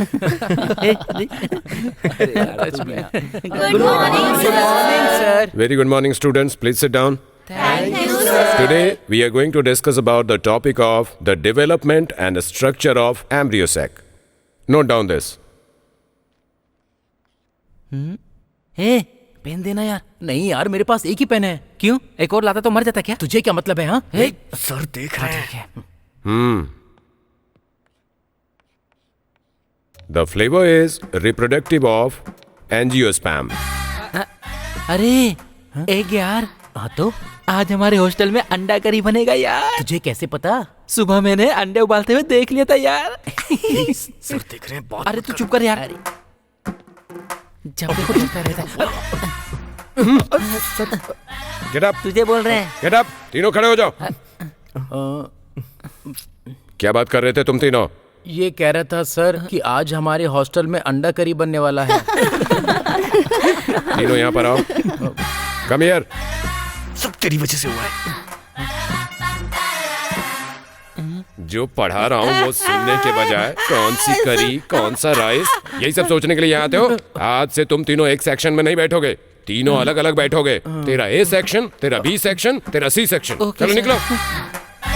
Good morning, sir. Very good morning, students. Please sit down. Thank you, sir. Today, we are going to discuss about the topic of the development and the structure of embryo sac. Note down this. Hey pen देना यार। नहीं यार, मेरे पास एक ही pen है। क्यों? एक और लाता तो मर जाता क्या? तुझे क्या मतलब है? हाँ, सर देख रहे हैं। The flavor is reproductive of angiosperm. अरे एक यार। हाँ तो आज हमारे हॉस्टल में अंडा करी बनेगा यार। तुझे कैसे पता? सुबह मैंने अंडे उबालते हुए देख लिया था यार। सर देख रहे हैं। बहुत अरे तू चुप कर यार। जब देखो चलता रहता है। Get up. तुझे बोल रहे हैं। Get up. तीनों खड़े हो जाओ। क्या बात कर रहे थे तुम तीनों? ये कह रहा था सर कि आज हमारे हॉस्टल में अंडा करी बनने वाला है। तीनों यहाँ पर आओ। Come here. सब तेरी वजह से हुआ है। जो पढ़ा रहा हूँ वो सुनने के बजाय कौन सी करी, कौन सा राइस, यही सब सोचने के लिए यहाँ आते हो। आज से तुम तीनों एक सेक्शन में नहीं बैठोगे, तीनों अलग अलग बैठोगे। तेरा ए सेक्शन, तेरा बी सेक्शन, तेरा सी सेक्शन। चलो निकलो,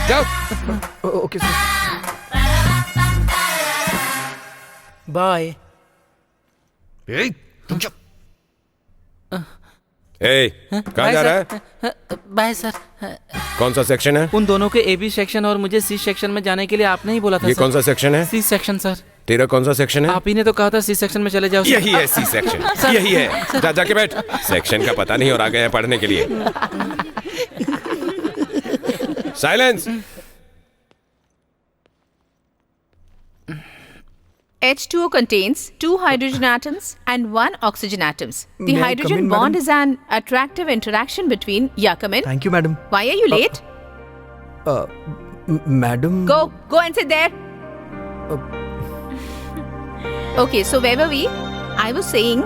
जाओ। Okay sir. बाय। तुम चुप। कहाँ जा रहा है? Bye sir. कौन सा सेक्शन है? उन दोनों के ए बी सेक्शन और मुझे सी सेक्शन में जाने के लिए आपने ही बोला था। ये सर। कौन सा सेक्शन है? C section sir. तेरा कौन सा सेक्शन है? आप ही ने तो कहा था सी सेक्शन में चले जाओ। यही है सी सेक्शन, यही है। जा जाके बैठ। सेक्शन का पता नहीं और आ गए हैं पढ़ने के लिए। Silence. H2O contains 2 hydrogen atoms and 1 oxygen atoms. The May I come hydrogen in, bond madam? is an attractive interaction between. Yeah, come in. Thank you madam. Why are you late? Madam. Go and sit there. Okay, so where were we? I was saying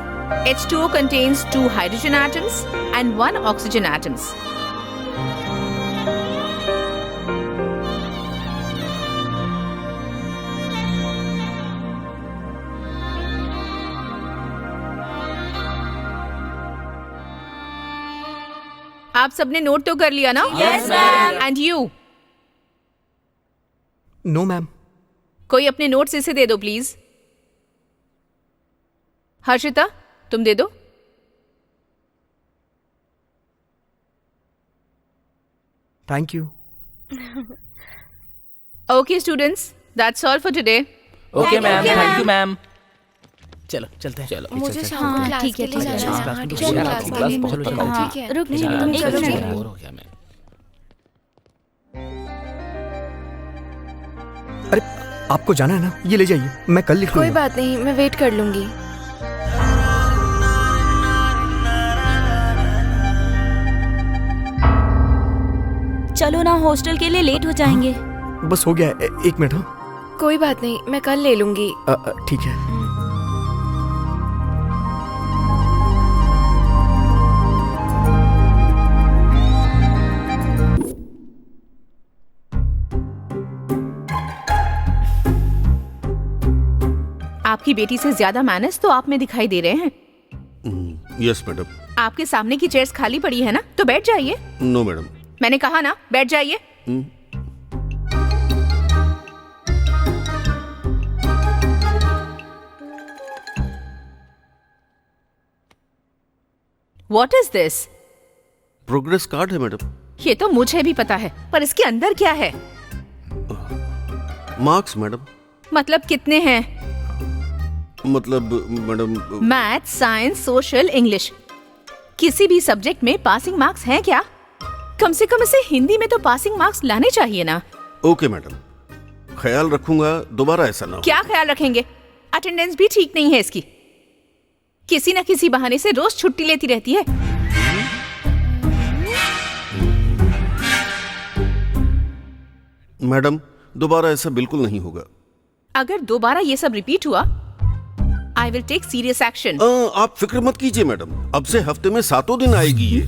H2O contains 2 hydrogen atoms and 1 oxygen atoms. आप सबने note तो कर लिया ना? Yes, ma'am. And you? No ma'am. कोई अपने notes इसे दे दो प्लीज। हर्षिता, तुम दे दो। Thank you. Okay, students, that's all for today. Okay ma'am, thank you ma'am. चलो चलते हैं। चलो मुझे चल, हाँ चल, ठीक है चल, ठीक है चल, हाँ, चल, चल, चल, क्लास चल, के क्लास लिए बहुत चलो, पढ़ाई ठीक है। रुक चल, तुम चल, चलो चल, जी। बोर हो गया मैं। अरे आपको जाना है ना, ये ले जाइए, मैं कल लिख कोई लूंगा। बात नहीं, मैं वेट कर लूंगी। चलो ना, हॉस्टल के लिए लेट हो जाएंगे। बस हो गया है, एक मिनट। हाँ कोई बात नहीं, मैं कल ले लूंगी। ठीक है। आपकी बेटी से ज्यादा मैनर्स तो आप में दिखाई दे रहे हैं। Yes madam. आपके सामने की चेयर्स खाली पड़ी है ना, तो बैठ जाइए। No madam. मैंने कहा ना, बैठ जाइए। What is this? Progress card है मैडम। ये तो मुझे भी पता है, पर इसके अंदर क्या है? Marks madam. मतलब कितने हैं? मतलब madam math, science, social, English, किसी भी सब्जेक्ट में पासिंग मार्क्स हैं क्या? कम से कम इसे हिंदी में तो पासिंग मार्क्स लाने चाहिए ना। ओके मैडम, ख्याल रखूंगा, दोबारा ऐसा ना हो। क्या ख्याल रखेंगे? अटेंडेंस भी ठीक नहीं है इसकी। किसी न किसी बहाने से रोज छुट्टी लेती रहती है। मैडम दोबारा ऐसा बिल्कुल नहीं होगा। अगर दोबारा ये सब रिपीट हुआ, I will take serious action. आप फिक्र मत कीजिए मैडम, अब से हफ्ते में 7 दिन आएगी ये।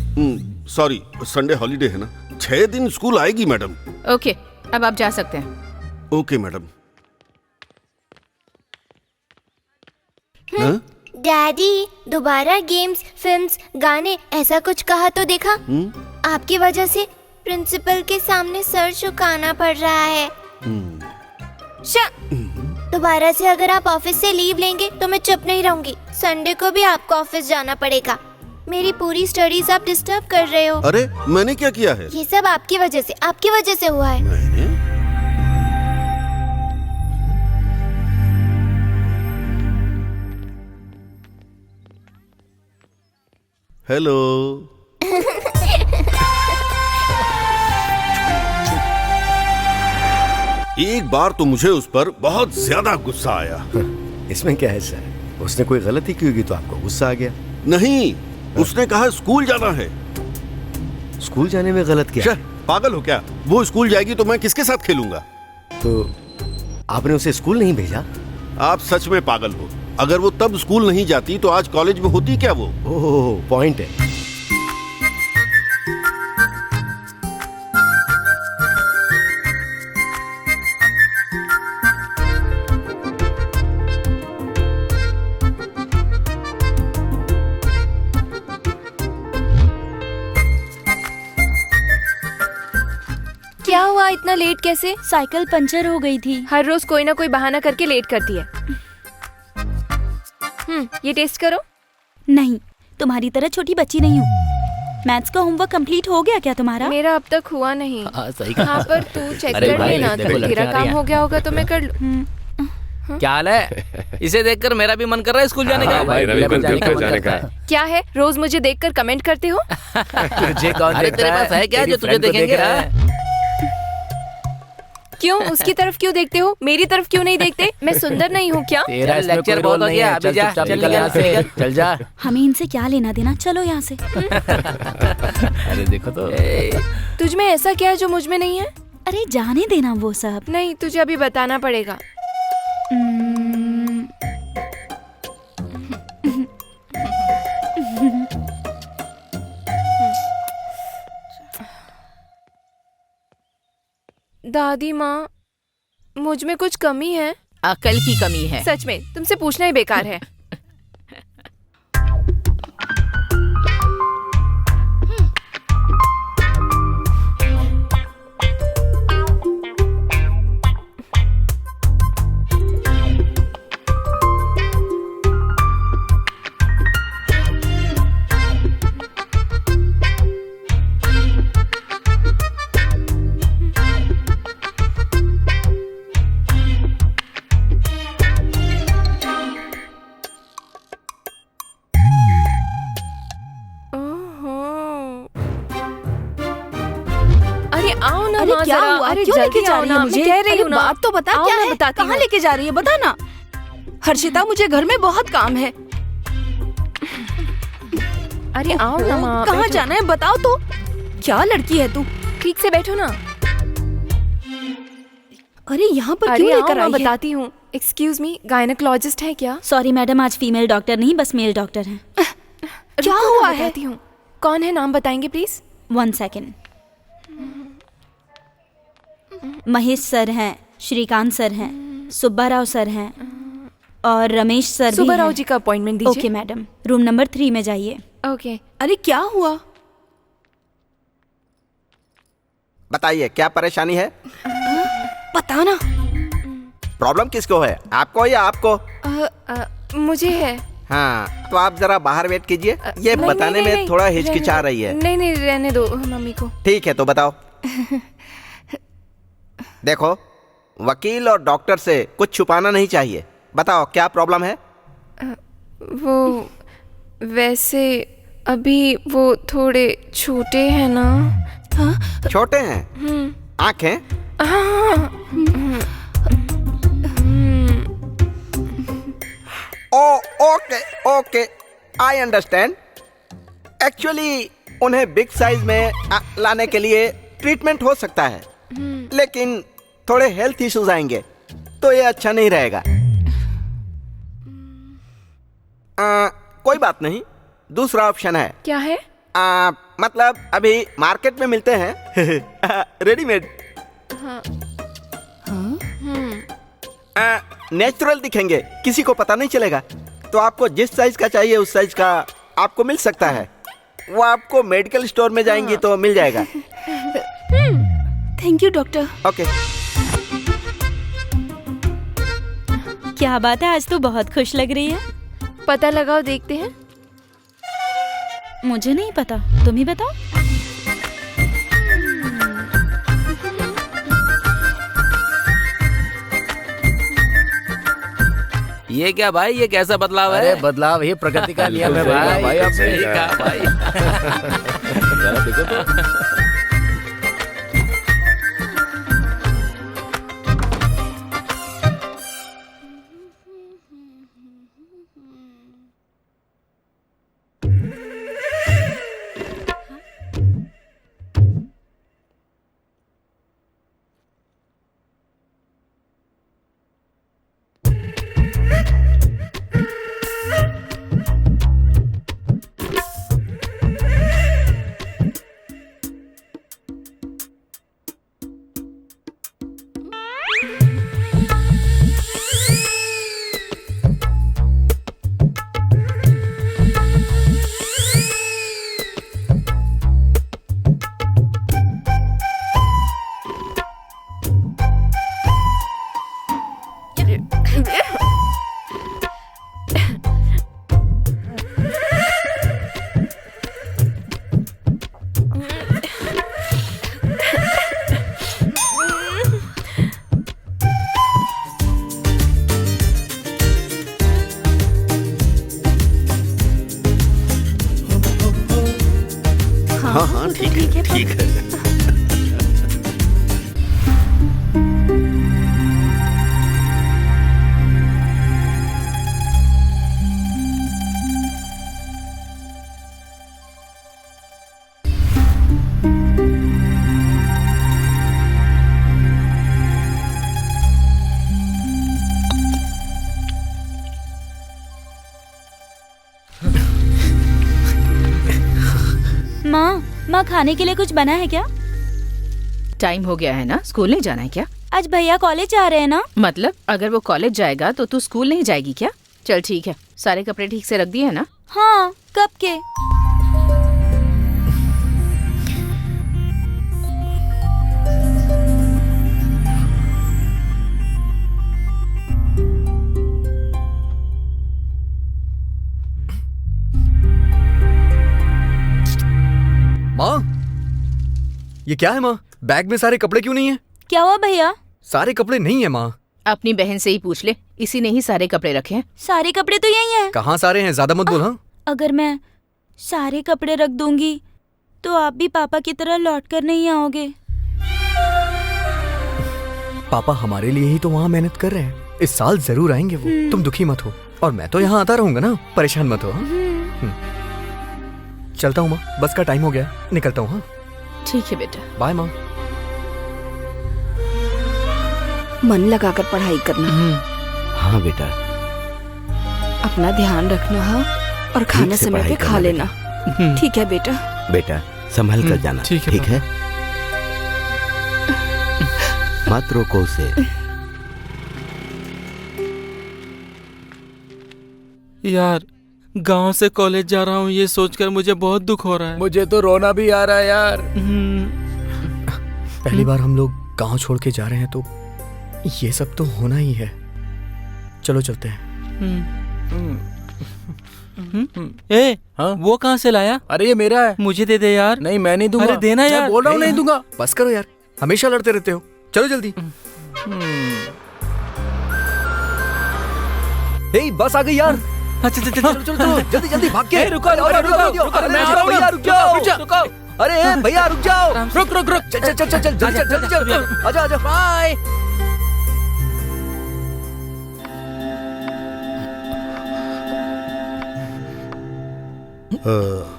सॉरी, संडे हॉलीडे है ना, 6 दिन स्कूल आएगी मैडम। ओके, अब आप जा सकते हैं। Okay madam. हाँ? डैडी, दोबारा गेम्स, फिल्म्स, गाने ऐसा कुछ कहा तो देखा? आपकी वजह से प्रिंसिपल के सामने सर झुकाना पड़ रहा है। दोबारा से अगर आप ऑफिस से लीव लेंगे तो मैं चुप नहीं रहूंगी। संडे को भी आपको ऑफिस जाना पड़ेगा। मेरी पूरी स्टडीज आप डिस्टर्ब कर रहे हो। अरे मैंने क्या किया है? ये सब आपकी वजह से हुआ है। मैंने? हेलो। एक बार तो मुझे उस पर बहुत ज्यादा गुस्सा आया। इसमें क्या है सर? उसने कोई गलती की होगी तो आपको गुस्सा आ गया। नहीं, उसने कहा स्कूल जाना है। स्कूल जाने में गलत क्या? क्या पागल हो क्या? वो स्कूल जाएगी तो मैं किसके साथ खेलूंगा? तो आपने उसे स्कूल नहीं भेजा? आप सच में पागल हो। अगर वो तब स्कूल नहीं जाती तो आज कॉलेज में होती क्या वो? ओह, पॉइंट है। क्या हुआ, इतना लेट कैसे? साइकिल पंचर हो गई थी। हर रोज कोई ना कोई बहाना करके लेट करती है। ये टेस्ट करो। नहीं, तुम्हारी तरह छोटी बच्ची नहीं हूँ। मैथ्स का होमवर्क कंप्लीट हो गया क्या तुम्हारा? मेरा अब तक हुआ नहीं। सही कहा। हाँ, पर तू चेक अरे कर भाई, लेना। देखो, तेरा लड़कियां काम आ रही हो गया होगा तो मैं कर लूँ। क्या हाल है? इसे देखकर मेरा भी मन कर रहा है स्कूल जाने का। हाँ, मेरा भी मन करता है जाने का। क्या है, रोज मुझे देखकर कमेंट करते हो? तुझे कौन देखता है? तेरे पास है क्या जो तुझे देखेंगे? क्यों, उसकी तरफ क्यों देखते हो? मेरी तरफ क्यों नहीं देखते? मैं सुंदर नहीं हूँ क्या? तेरा लेक्चर बहुत हो गया। अभी जा, चल यहाँ से, चल जा। हमें इनसे क्या लेना देना, चलो यहाँ से। अरे देखो तो, तुझ में ऐसा क्या है जो मुझ में नहीं है? अरे जाने देना वो सब। नहीं, तुझे अभी बताना पड़ेगा। दादी माँ, मुझ में कुछ कमी है। अकल की कमी है। सच में, तुमसे पूछना ही बेकार है। अरे क्या हुआ? अरे क्यों लेके जल्दी जा आओ रही ना, है मैं मुझे? कह रही अरे हूँ ना। बात तो बता, आओ क्या ना, है? बताती कहाँ हूँ। लेके जा रही है, बता ना। हर्षिता, मुझे घर में बहुत काम है। अरे आओ ना माँ, कहाँ बैठो। जाना है बताओ तो। क्या लड़की है तू? ठीक से बैठो ना। अरे यहाँ पर अरे क्यों आओ, लेकर मैं आई है? बताती हूँ। एक्सक्यूज मी, गायनेकोलॉजिस्ट है क्या? सॉरी मैडम, आज फीमेल डॉक्टर नहीं, बस मेल डॉक्टर हैं। क्या रुको, हुआ मैं है? बताती हूँ। कौन है, नाम बताएंगे प्लीज? 1 सेकेंड। महेश सर हैं, श्रीकांत सर हैं, सुब्बा राव सर हैं और रमेश सर भी सुब्बा राव हैं। जी का अपॉइंटमेंट दीजिए। ओके मैडम, रूम नंबर 3 में जाइए। ओके। अरे क्या हुआ? बताइए क्या परेशानी है? बता ना। प्रॉब्लम किसको है, आपको या आपको? मुझे है। हाँ, तो आप जरा बाहर वेट कीजिए। ये नहीं, बताने नहीं, में नहीं, थोड़ा रहने हिचकिचा दो। रही है। नहीं नहीं, रहने दो मम्मी को। ठीक है, तो बताओ। देखो, वकील और डॉक्टर से कुछ छुपाना नहीं चाहिए। बताओ क्या प्रॉब्लम है? वो वैसे अभी वो थोड़े छोटे हैं ना। हाँ? छोटे हैं? आंखें? Oh okay okay, I understand. Actually उन्हें बिग साइज में लाने के लिए ट्रीटमेंट हो सकता है, लेकिन थोड़े हेल्थ इश्यूज आएंगे तो ये अच्छा नहीं रहेगा। कोई बात नहीं, दूसरा ऑप्शन है। क्या है? मतलब अभी मार्केट में मिलते हैं रेडीमेड। नेचुरल दिखेंगे, किसी को पता नहीं चलेगा। तो आपको जिस साइज का चाहिए उस साइज का आपको मिल सकता है। वो आपको मेडिकल स्टोर में जाएंगी तो मिल जाएगा। Thank you doctor. ओके। क्या बात है, आज तो बहुत खुश लग रही है। पता लगाओ, देखते हैं। मुझे नहीं पता, तुम ही बताओ। ये क्या भाई, ये कैसा बदलाव है? अरे बदलाव ये प्रकृति का नियम है भाई। आपने सही कहा भाई। जरा देखो तो। हाँ हाँ ठीक है ठीक है। माँ खाने के लिए कुछ बना है क्या? टाइम हो गया है ना, स्कूल नहीं जाना है क्या? आज भैया कॉलेज जा रहे हैं ना। मतलब अगर वो कॉलेज जाएगा तो तू स्कूल नहीं जाएगी क्या? चल ठीक है, सारे कपड़े ठीक से रख दिए है ना? हाँ, कब के? माँ, ये क्या है माँ? बैग में सारे कपड़े क्यों नहीं है? क्या हुआ भैया? सारे कपड़े नहीं है माँ। अपनी बहन से ही पूछ ले, इसी ने ही सारे कपड़े रखे हैं। सारे कपड़े तो यही हैं। कहाँ सारे हैं? ज्यादा मत बोल। हाँ, अगर मैं सारे कपड़े रख दूंगी तो आप भी पापा की तरह लौट कर नहीं आओगे। पापा हमारे लिए ही तो वहाँ मेहनत कर रहे हैं। इस साल जरूर आएंगे वो। तुम दुखी मत हो, और मैं तो यहाँ आता रहूंगा ना, परेशान मत हो। चलता हूँ माँ, बस का टाइम हो गया, निकलता हूँ। हाँ ठीक है बेटा, बाय माँ। मन लगाकर पढ़ाई करना। हाँ बेटा, अपना ध्यान रखना। हाँ, और खाना से समय पे पढ़ाई खा करना लेना। ठीक है बेटा। बेटा संभल कर जाना। ठीक है, ठीक है? मत रोको उसे। यार, गांव से कॉलेज जा रहा हूँ ये सोचकर मुझे बहुत दुख हो रहा है। मुझे तो रोना भी आ रहा है यार। पहली बार हम लोग गांव छोड़ के जा रहे हैं तो ये सब तो होना ही है। चलो चलते हैं। ए, वो कहाँ से लाया? अरे ये मेरा है। मुझे दे दे यार। नहीं मैं नहीं दूंगा। अरे देना यार। मैं बोल रहा हूँ नहीं दूंगा। बस करो यार, हमेशा लड़ते रहते हो। चलो जल्दी। हे बस आ गई यार। अच्छा, चल, चल, चलो चलो चलो जल्दी जल्दी भाग के। रुको, अरे, रुको, रुको, रुको, रुको, अरे, अरे, मैं रुको, आ रहा हूँ भैया, यार, रुक जाओ। रुको। अरे भैया रुक जाओ। रुक रुक रुक। चल चल चल चल चल जल्दी चल जल्दी चल। आजा आजा। बाय।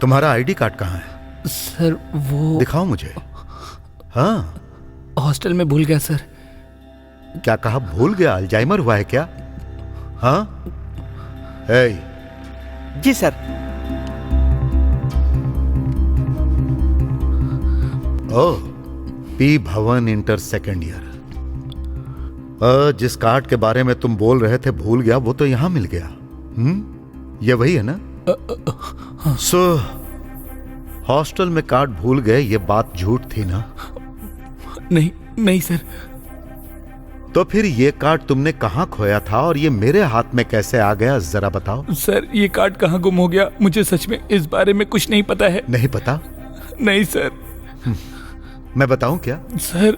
तुम्हारा आईडी कार्ड कहाँ है? सर वो दिखाओ मुझे। हाँ, हॉस्टल में भूल गया सर। क्या कहा? भूल गया? अल्जाइमर हुआ है क्या? हाँ ए, जी सर। ओ पी भवन इंटर सेकेंड ईयर। जिस कार्ड के बारे में तुम बोल रहे थे भूल गया, वो तो यहाँ मिल गया। ये वही है ना? सो हॉस्टल में कार्ड भूल गए, ये बात झूठ थी ना? नहीं नहीं सर। तो फिर ये कार्ड तुमने कहाँ खोया था और ये मेरे हाथ में कैसे आ गया, जरा बताओ। सर ये कार्ड कहाँ गुम हो गया, मुझे सच में इस बारे में कुछ नहीं पता है। नहीं पता? नहीं सर। मैं बताऊं क्या? सर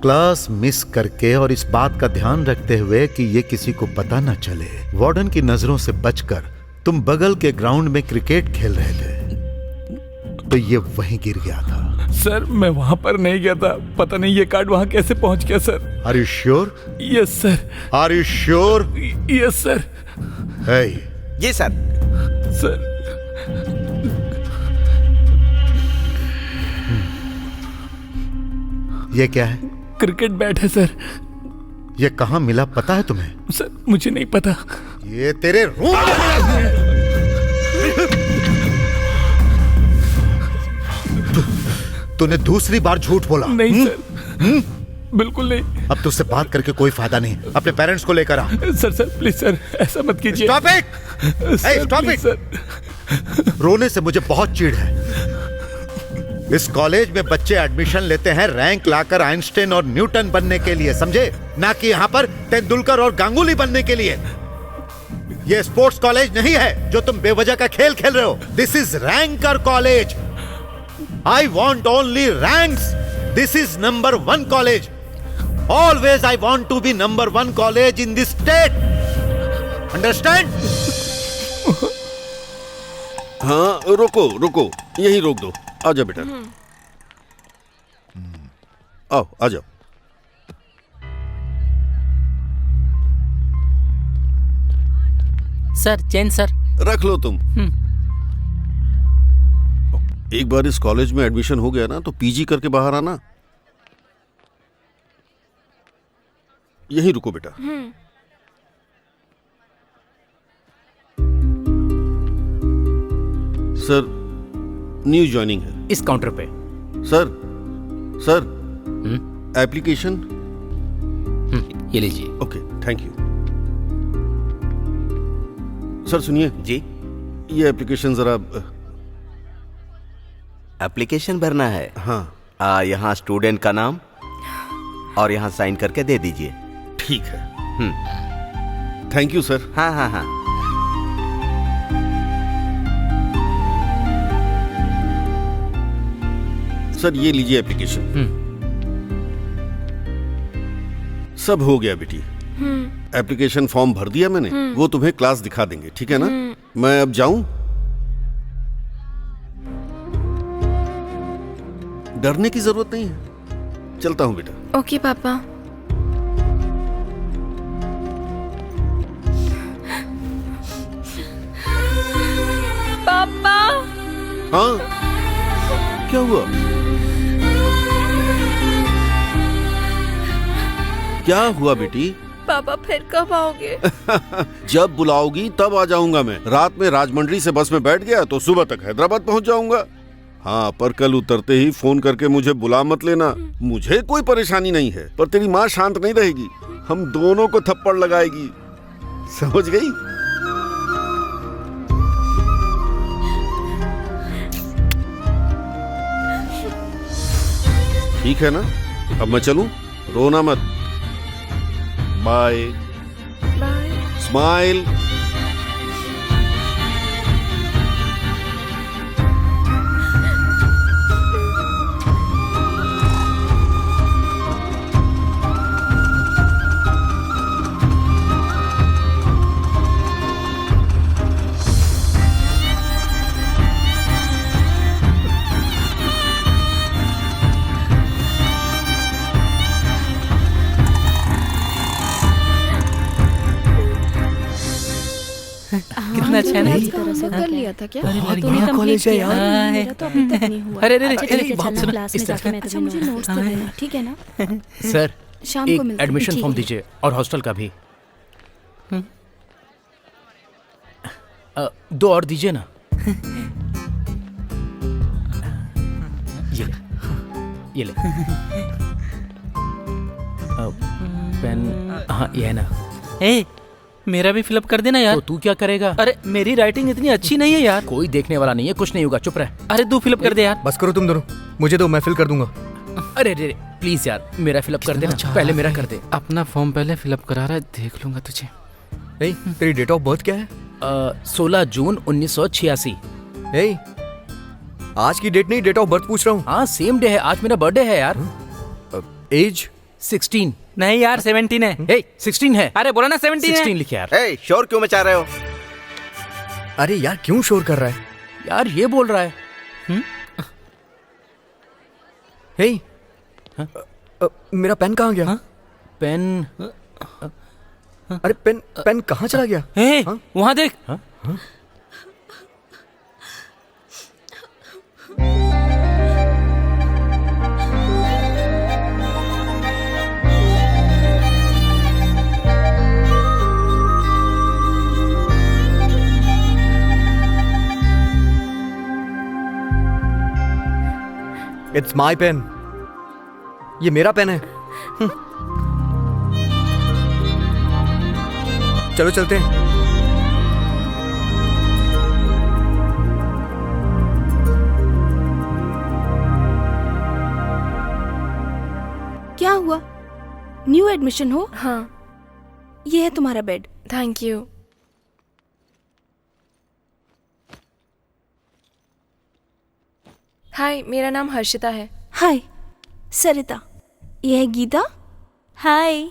क्लास मिस करके और इस बात का ध्यान रखते हुए कि ये किसी को पता न चले, वार्डन की नजरों से बचकर तुम बगल के ग्राउंड में क्रिकेट खेल रहे थे, तो ये वहीं गिर गया था। सर मैं वहां पर नहीं गया था, पता नहीं ये कार्ड वहां कैसे पहुंच गया sir. Are you sure? Yes sir. Are you sure? Yes sir. है जी सर। सर ये क्या है? क्रिकेट बैट है सर। ये कहाँ मिला पता है तुम्हें? सर मुझे नहीं पता। ये तेरे रूम तूने दूसरी बार झूठ बोला। नहीं सर, बिल्कुल नहीं। अब तुझसे बात करके कोई फायदा नहीं, अपने पेरेंट्स को लेकर आ। सर प्लीज सर, ऐसा मत कीजिए। Stop it! Stop it sir. रोने से मुझे बहुत चिढ़ है। इस कॉलेज में बच्चे एडमिशन लेते हैं रैंक लाकर आइंस्टाइन और न्यूटन बनने के लिए, समझे? ना कि यहाँ पर तेंदुलकर और गांगुली बनने के लिए। ये स्पोर्ट्स कॉलेज नहीं है जो तुम बेवजह का खेल खेल रहे हो। This is ranker college. I want only ranks. This is number 1 college. Always I want to be number 1 college in this state. Understand? हाँ रुको रुको, यही रोक दो। आ जाओ बेटा, आओ आ जाओ। Sir chain sir. रख लो तुम। एक बार इस कॉलेज में एडमिशन हो गया ना तो पीजी करके बाहर आना। यहीं रुको बेटा। सर न्यू ज्वाइनिंग है। इस काउंटर पे। Sir application. ये लीजिए। Okay thank you. सर सुनिए जी। ये एप्लीकेशन जरा। एप्लीकेशन भरना है? हाँ। यहाँ स्टूडेंट का नाम और यहाँ साइन करके दे दीजिए। ठीक है। Thank you sir. हाँ हाँ हाँ। सर ये लीजिए एप्लीकेशन। सब हो गया बेटी। एप्लीकेशन फॉर्म भर दिया मैंने, वो तुम्हें क्लास दिखा देंगे, ठीक है ना? मैं अब जाऊं? डरने की जरूरत नहीं है, चलता हूं बेटा। ओके पापा। पापा। हाँ क्या हुआ? क्या हुआ बेटी? पापा फिर कब आओगे? जब बुलाओगी तब आ जाऊंगा मैं। रात में राजमंड्री से बस में बैठ गया तो सुबह तक हैदराबाद पहुंच जाऊंगा। हाँ पर कल उतरते ही फोन करके मुझे बुला मत लेना। मुझे कोई परेशानी नहीं है, पर तेरी माँ शांत नहीं रहेगी, हम दोनों को थप्पड़ लगाएगी, समझ गई? ठीक है ना? अब मैं चलूं? रोना मत। बाय। बाय। स्माइल। कितना अच्छा है ना? कर लिया था क्या? बढ़िया कॉलेज है यार। मेरा तो अभी तक नहीं हुआ। अरे अच्छा ठीक है, बात चलना सुनो, क्लास में इस तरह। जाके मैं तुम्हें मुझे नोट्स दे देना, ठीक है ना? सर शाम को एक मिलते हैं। एडमिशन ठीक फॉर्म है। दीजिए और हॉस्टल का भी। 2 और दीजिए ना। ये ले पेन। हाँ ये है ना? मेरा भी फिलअप कर देना यार। तो तू क्या करेगा? अरे मेरी राइटिंग इतनी अच्छी नहीं है यार। कोई देखने वाला नहीं है, कुछ नहीं होगा, चुप रह। अरे तू फिलअप कर दे यार। बस करो तुम दोनों, मुझे दो, मैं फिल कर दूंगा। अरे रे प्लीज यार, मेरा फिलअप कर देना, पहले मेरा कर दे। अपना फॉर्म पहले फिलअप करा रहा है, देख लूंगा तुझे। तेरी डेट ऑफ बर्थ क्या है? 16 जून 1986। आज की डेट नहीं, डेट ऑफ बर्थ पूछ रहा हूँ। हाँ सेम डे है, आज मेरा बर्थडे है यार। एज 16। नहीं यार 17 है। 16 है। अरे बोला ना 17 है। 16 लिखे यार। शोर क्यों मचा रहे हो? अरे यार क्यों शोर कर रहा है? यार ये बोल रहा है। मेरा पेन कहाँ गया? पेन? अरे पेन कहाँ चला गया? वहाँ देख। इट्स माई पेन, ये मेरा पेन है। चलो चलते हैं। क्या हुआ? न्यू एडमिशन हो? हाँ। ये है तुम्हारा बेड। Thank you. हाय, मेरा नाम हर्षिता है। हाय सरिता। ये है गीता। हाय।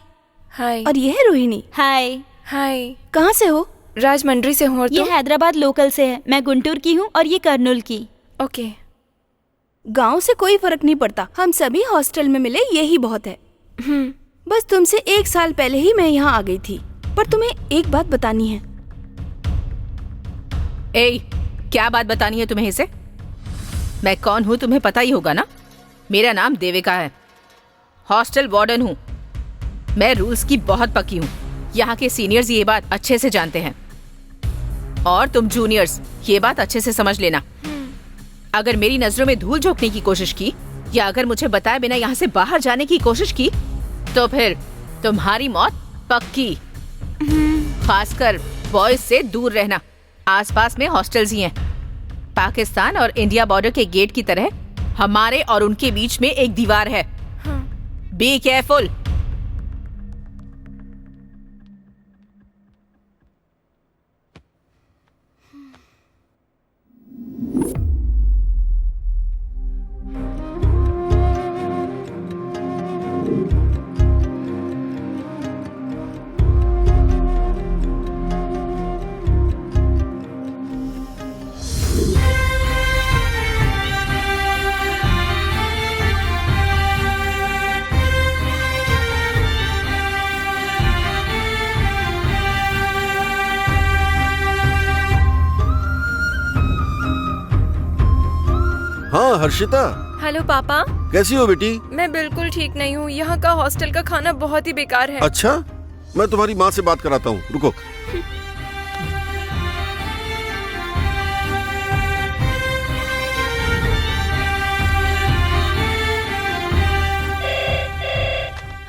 हाय। और ये है रोहिणी। हाय। हाय। कहाँ से हो? राजमंड्री से हूँ। और ये तुम? हैदराबाद लोकल से है। मैं गुंटूर की हूँ और ये कर्नूल की। ओके। गांव से कोई फर्क नहीं पड़ता, हम सभी हॉस्टल में मिले, यही बहुत है। बस तुमसे 1 साल पहले ही मैं यहाँ आ गई थी, पर तुम्हें एक बात बतानी है। क्या बात बतानी है तुम्हें इसे? मैं कौन हूँ तुम्हें पता ही होगा ना। मेरा नाम देविका है, हॉस्टल वार्डन हूँ। मैं रूल्स की बहुत पक्की हूँ। यहाँ के सीनियर्स ये बात अच्छे से जानते हैं, और तुम जूनियर्स ये बात अच्छे से समझ लेना। अगर मेरी नजरों में धूल झोंकने की कोशिश की, या अगर मुझे बताए बिना यहाँ से बाहर जाने की कोशिश की, तो फिर तुम्हारी मौत पक्की। खासकर बॉयज से दूर रहना। आसपास में हॉस्टल्स ही हैं। पाकिस्तान और इंडिया बॉर्डर के गेट की तरह हमारे और उनके बीच में एक दीवार है। Be careful. हाँ हर्षिता। हेलो पापा। कैसी हो बेटी? मैं बिल्कुल ठीक नहीं हूँ। यहाँ का हॉस्टल का खाना बहुत ही बेकार है। अच्छा, मैं तुम्हारी माँ से बात कराता हूँ, रुको।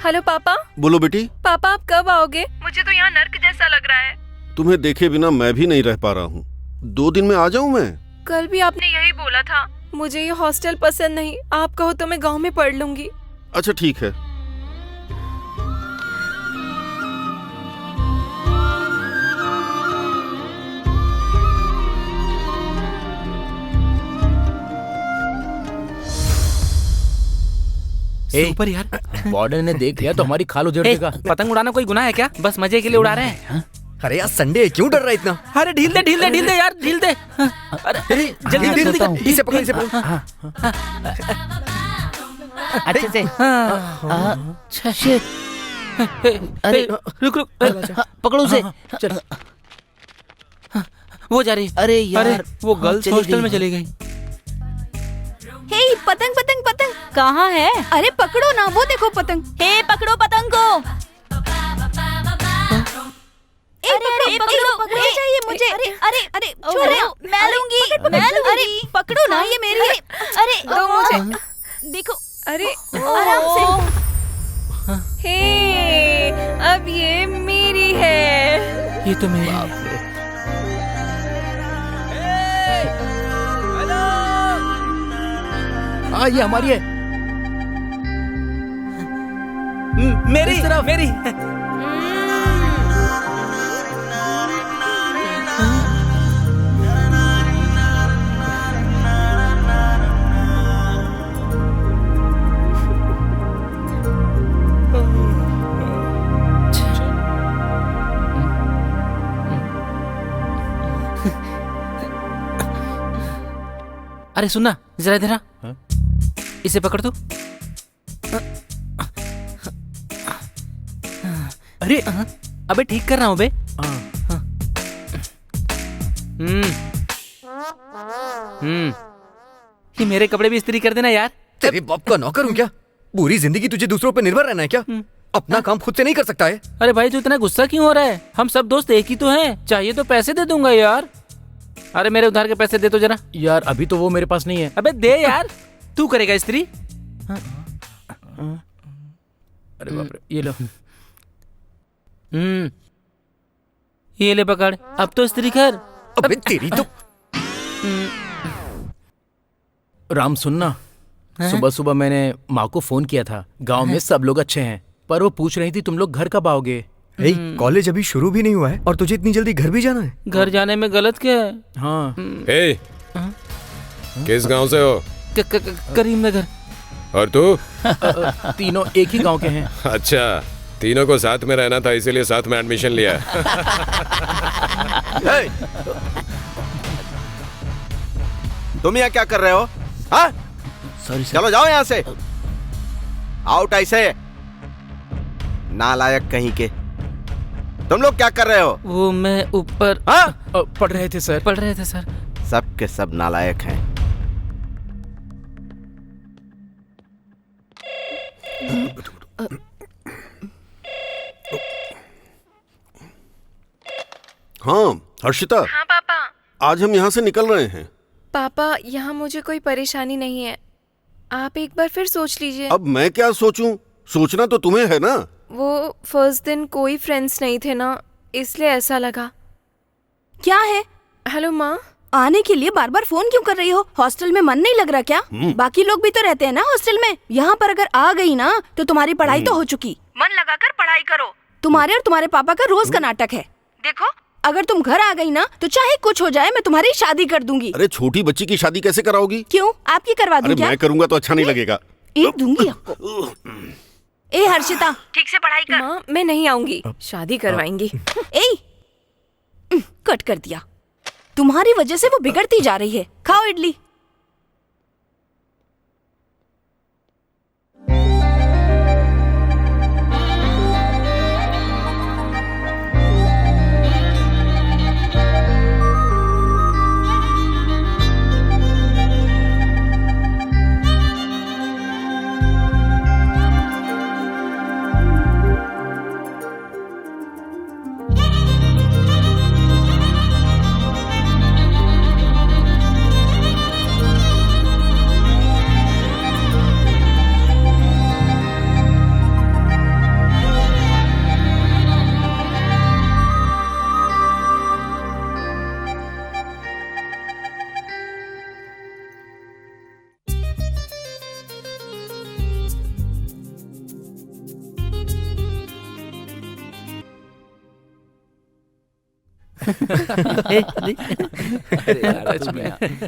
हेलो पापा। बोलो बेटी। पापा आप कब आओगे? मुझे तो यहाँ नर्क जैसा लग रहा है। तुम्हें देखे बिना मैं भी नहीं रह पा रहा हूँ। 2 दिन में आ जाऊँ मैं? कल भी आपने यही बोला था। मुझे ये हॉस्टल पसंद नहीं। आप कहो तो मैं गांव में पढ़ लूंगी। अच्छा ठीक है। सुपर यार। वार्डन ने देख लिया तो हमारी खाल उधेड़ देगा। पतंग उड़ाना कोई गुनाह है क्या? बस मजे के लिए उड़ा रहे हैं। अरे यार संडे है, क्यों डर रहा है इतना? अरे ढील दे ढील दे ढील दे यार, ढील दे। अरे जल्दी जल्दी कर। इसे पकड़, इसे पकड़। अच्छे से। अच्छा शिट। अरे रुक रुक, पकड़ो उसे। चल। वो जा रही। अरे यार वो गर्ल्स हॉस्टल में चली गई। हे पतंग पतंग पतंग कहाँ है? अरे पकड़ो ना, वो देखो पतंग। हे पकड़ो पतंग को। पकड़ो चाहिए मुझे। अरे छोड़ो, मैं लूंगी। अरे पकड़ो ना, ये मेरी है। अरे दो मुझे। देखो। अरे आराम से। हे, अब ये मेरी है। ये तो मेरी हाँ ये हमारी है। मेरी तरफ मेरी। अरे सुनना जरा इधर आ। इसे पकड़ तू। अरे अबे ठीक कर रहा हूँ बे। ये मेरे कपड़े भी इस्त्री कर देना यार। तेरे बाप का नौकर हूँ क्या? पूरी जिंदगी तुझे दूसरों पे निर्भर रहना है क्या? अपना काम खुद से नहीं कर सकता है? अरे भाई तू इतना गुस्सा क्यों हो रहा है? हम सब दोस्त एक ही तो हैं। चाहिए तो पैसे दे दूंगा यार। अरे मेरे उधार के पैसे दे तो जरा। यार अभी तो वो मेरे पास नहीं है। अबे दे यार। तू करेगा इस्त्री? अरे बाप रे, ये लो। ये ले पकड़, अब तो इस्त्री कर। अबे तेरी तो। राम सुनना, सुबह सुबह मैंने माँ को फोन किया था। गांव में सब लोग अच्छे हैं, पर वो पूछ रही थी तुम लोग घर कब आओगे। कॉलेज अभी शुरू भी नहीं हुआ है और तुझे इतनी जल्दी घर भी जाना है? घर जाने में गलत क्या है? हाँ। ए, किस गांव से हो? करीमनगर। और तू? तीनों एक ही गांव के हैं। अच्छा, तीनों को साथ में रहना था इसीलिए साथ में एडमिशन लिया। तुम यहाँ क्या कर रहे हो? हाँ? सॉरी चलो जाओ यहाँ से, आउट ऐसे। नालायक कहीं के। तुम लोग क्या कर रहे हो? वो मैं ऊपर। हाँ? पढ़ रहे थे सर। पढ़ रहे थे सर। सब के सब नालायक हैं। हाँ हर्षिता। हाँ पापा। आज हम यहाँ से निकल रहे हैं। पापा यहाँ मुझे कोई परेशानी नहीं है, आप एक बार फिर सोच लीजिए। अब मैं क्या सोचूं? सोचना तो तुम्हें है ना। वो फर्स्ट दिन कोई फ्रेंड्स नहीं थे ना, इसलिए ऐसा लगा। क्या है? हेलो माँ। आने के लिए बार बार फोन क्यों कर रही हो? हॉस्टल में मन नहीं लग रहा क्या? बाकी लोग भी तो रहते हैं ना हॉस्टल में। यहाँ पर अगर आ गई ना तो तुम्हारी पढ़ाई तो हो चुकी। मन लगाकर पढ़ाई करो। तुम्हारे और तुम्हारे पापा का रोज का नाटक है। देखो अगर तुम घर आ गई ना तो चाहे कुछ हो जाए मैं तुम्हारी शादी कर दूंगी। अरे छोटी बच्ची की शादी कैसे कराओगी? क्यों, आपकी करवा दूं? अरे क्या मैं करूंगा तो अच्छा नहीं लगेगा। एक दूंगी आपको। ए हर्षिता ठीक से पढ़ाई कर। माँ मैं नहीं आऊंगी, शादी करवाएंगी। ए कट कर दिया। तुम्हारी वजह से वो बिगड़ती जा रही है। खाओ idli.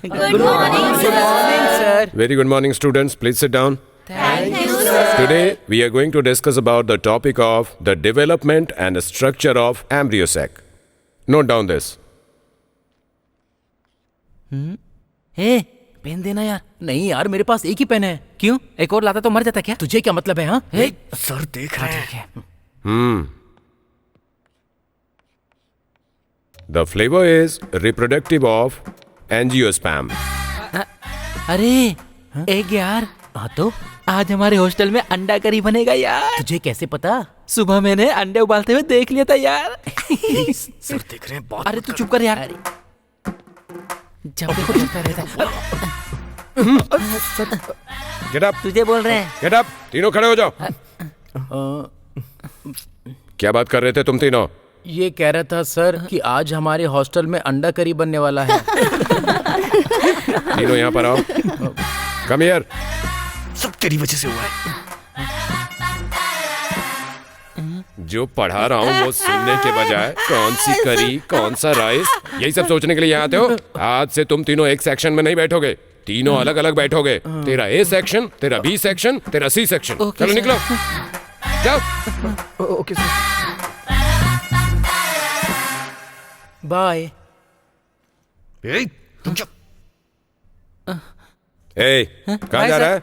Good morning sir. Very good morning, students. Please sit down. Thank you sir. Today, we are going to discuss about the topic of the development and structure of embryo sac. Note down this. ए pen देना यार। नहीं यार मेरे पास एक ही pen है। क्यों, एक और लाता तो मर जाता क्या? तुझे क्या मतलब है? हाँ सर देख रहे हैं। The flavor is reproductive of angiosperm. अरे एक यार। हाँ तो आज हमारे हॉस्टल में अंडा करी बनेगा यार। तुझे कैसे पता? सुबह मैंने अंडे उबालते हुए देख लिया था यार। सर देख रहे हैं। बात अरे तू चुप कर यार। जब देखो चलता रहता है। Get up. तुझे बोल रहे हैं। Get up. तीनों खड़े हो जाओ। क्या बात कर रहे थे तुम तीनों? ये कह रहा था सर कि आज हमारे हॉस्टल में अंडा करी बनने वाला है। तीनों यहाँ पर आओ। Come here. सब तेरी वजह से हुआ है। जो पढ़ा रहा हूँ वो सुनने के बजाय कौन सी करी कौन सा राइस, यही सब सोचने के लिए यहाँ आते हो। आज से तुम तीनों एक सेक्शन में नहीं बैठोगे, तीनों अलग अलग बैठोगे। तेरा ए सेक्शन, तेरा बी सेक्शन, तेरा सी सेक्शन। चलो निकलो, जाओ। Okay sir. बाय। तुम क्या? कहाँ जा रहा है?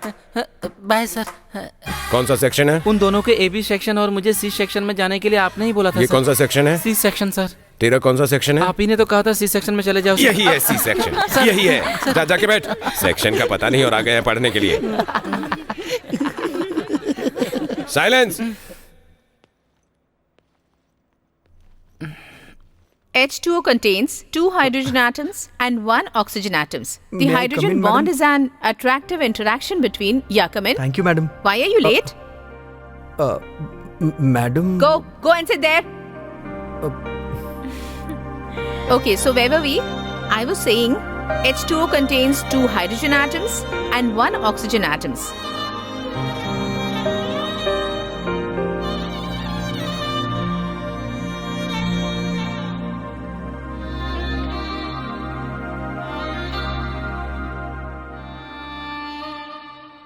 Bye sir. कौन सा सेक्शन है? उन दोनों के एबी सेक्शन और मुझे सी सेक्शन में जाने के लिए आपने ही बोला था। ये कौन सा सेक्शन है? C section sir. तेरा कौन सा सेक्शन है? आप ही ने तो कहा था सी सेक्शन में चले जाओ। यही है सी सेक्शन, यही है। जा जाके बैठ। सेक्शन का पता नहीं और आ गए हैं पढ़ने के लिए। Silence. H2O contains 2 hydrogen atoms and 1 oxygen atoms. The May I come hydrogen in, bond madam? is an attractive interaction between. Yeah, come in. Thank you madam. Why are you late? Madam. Go and sit there. Okay, so where were we? I was saying H2O contains 2 hydrogen atoms and 1 oxygen atoms.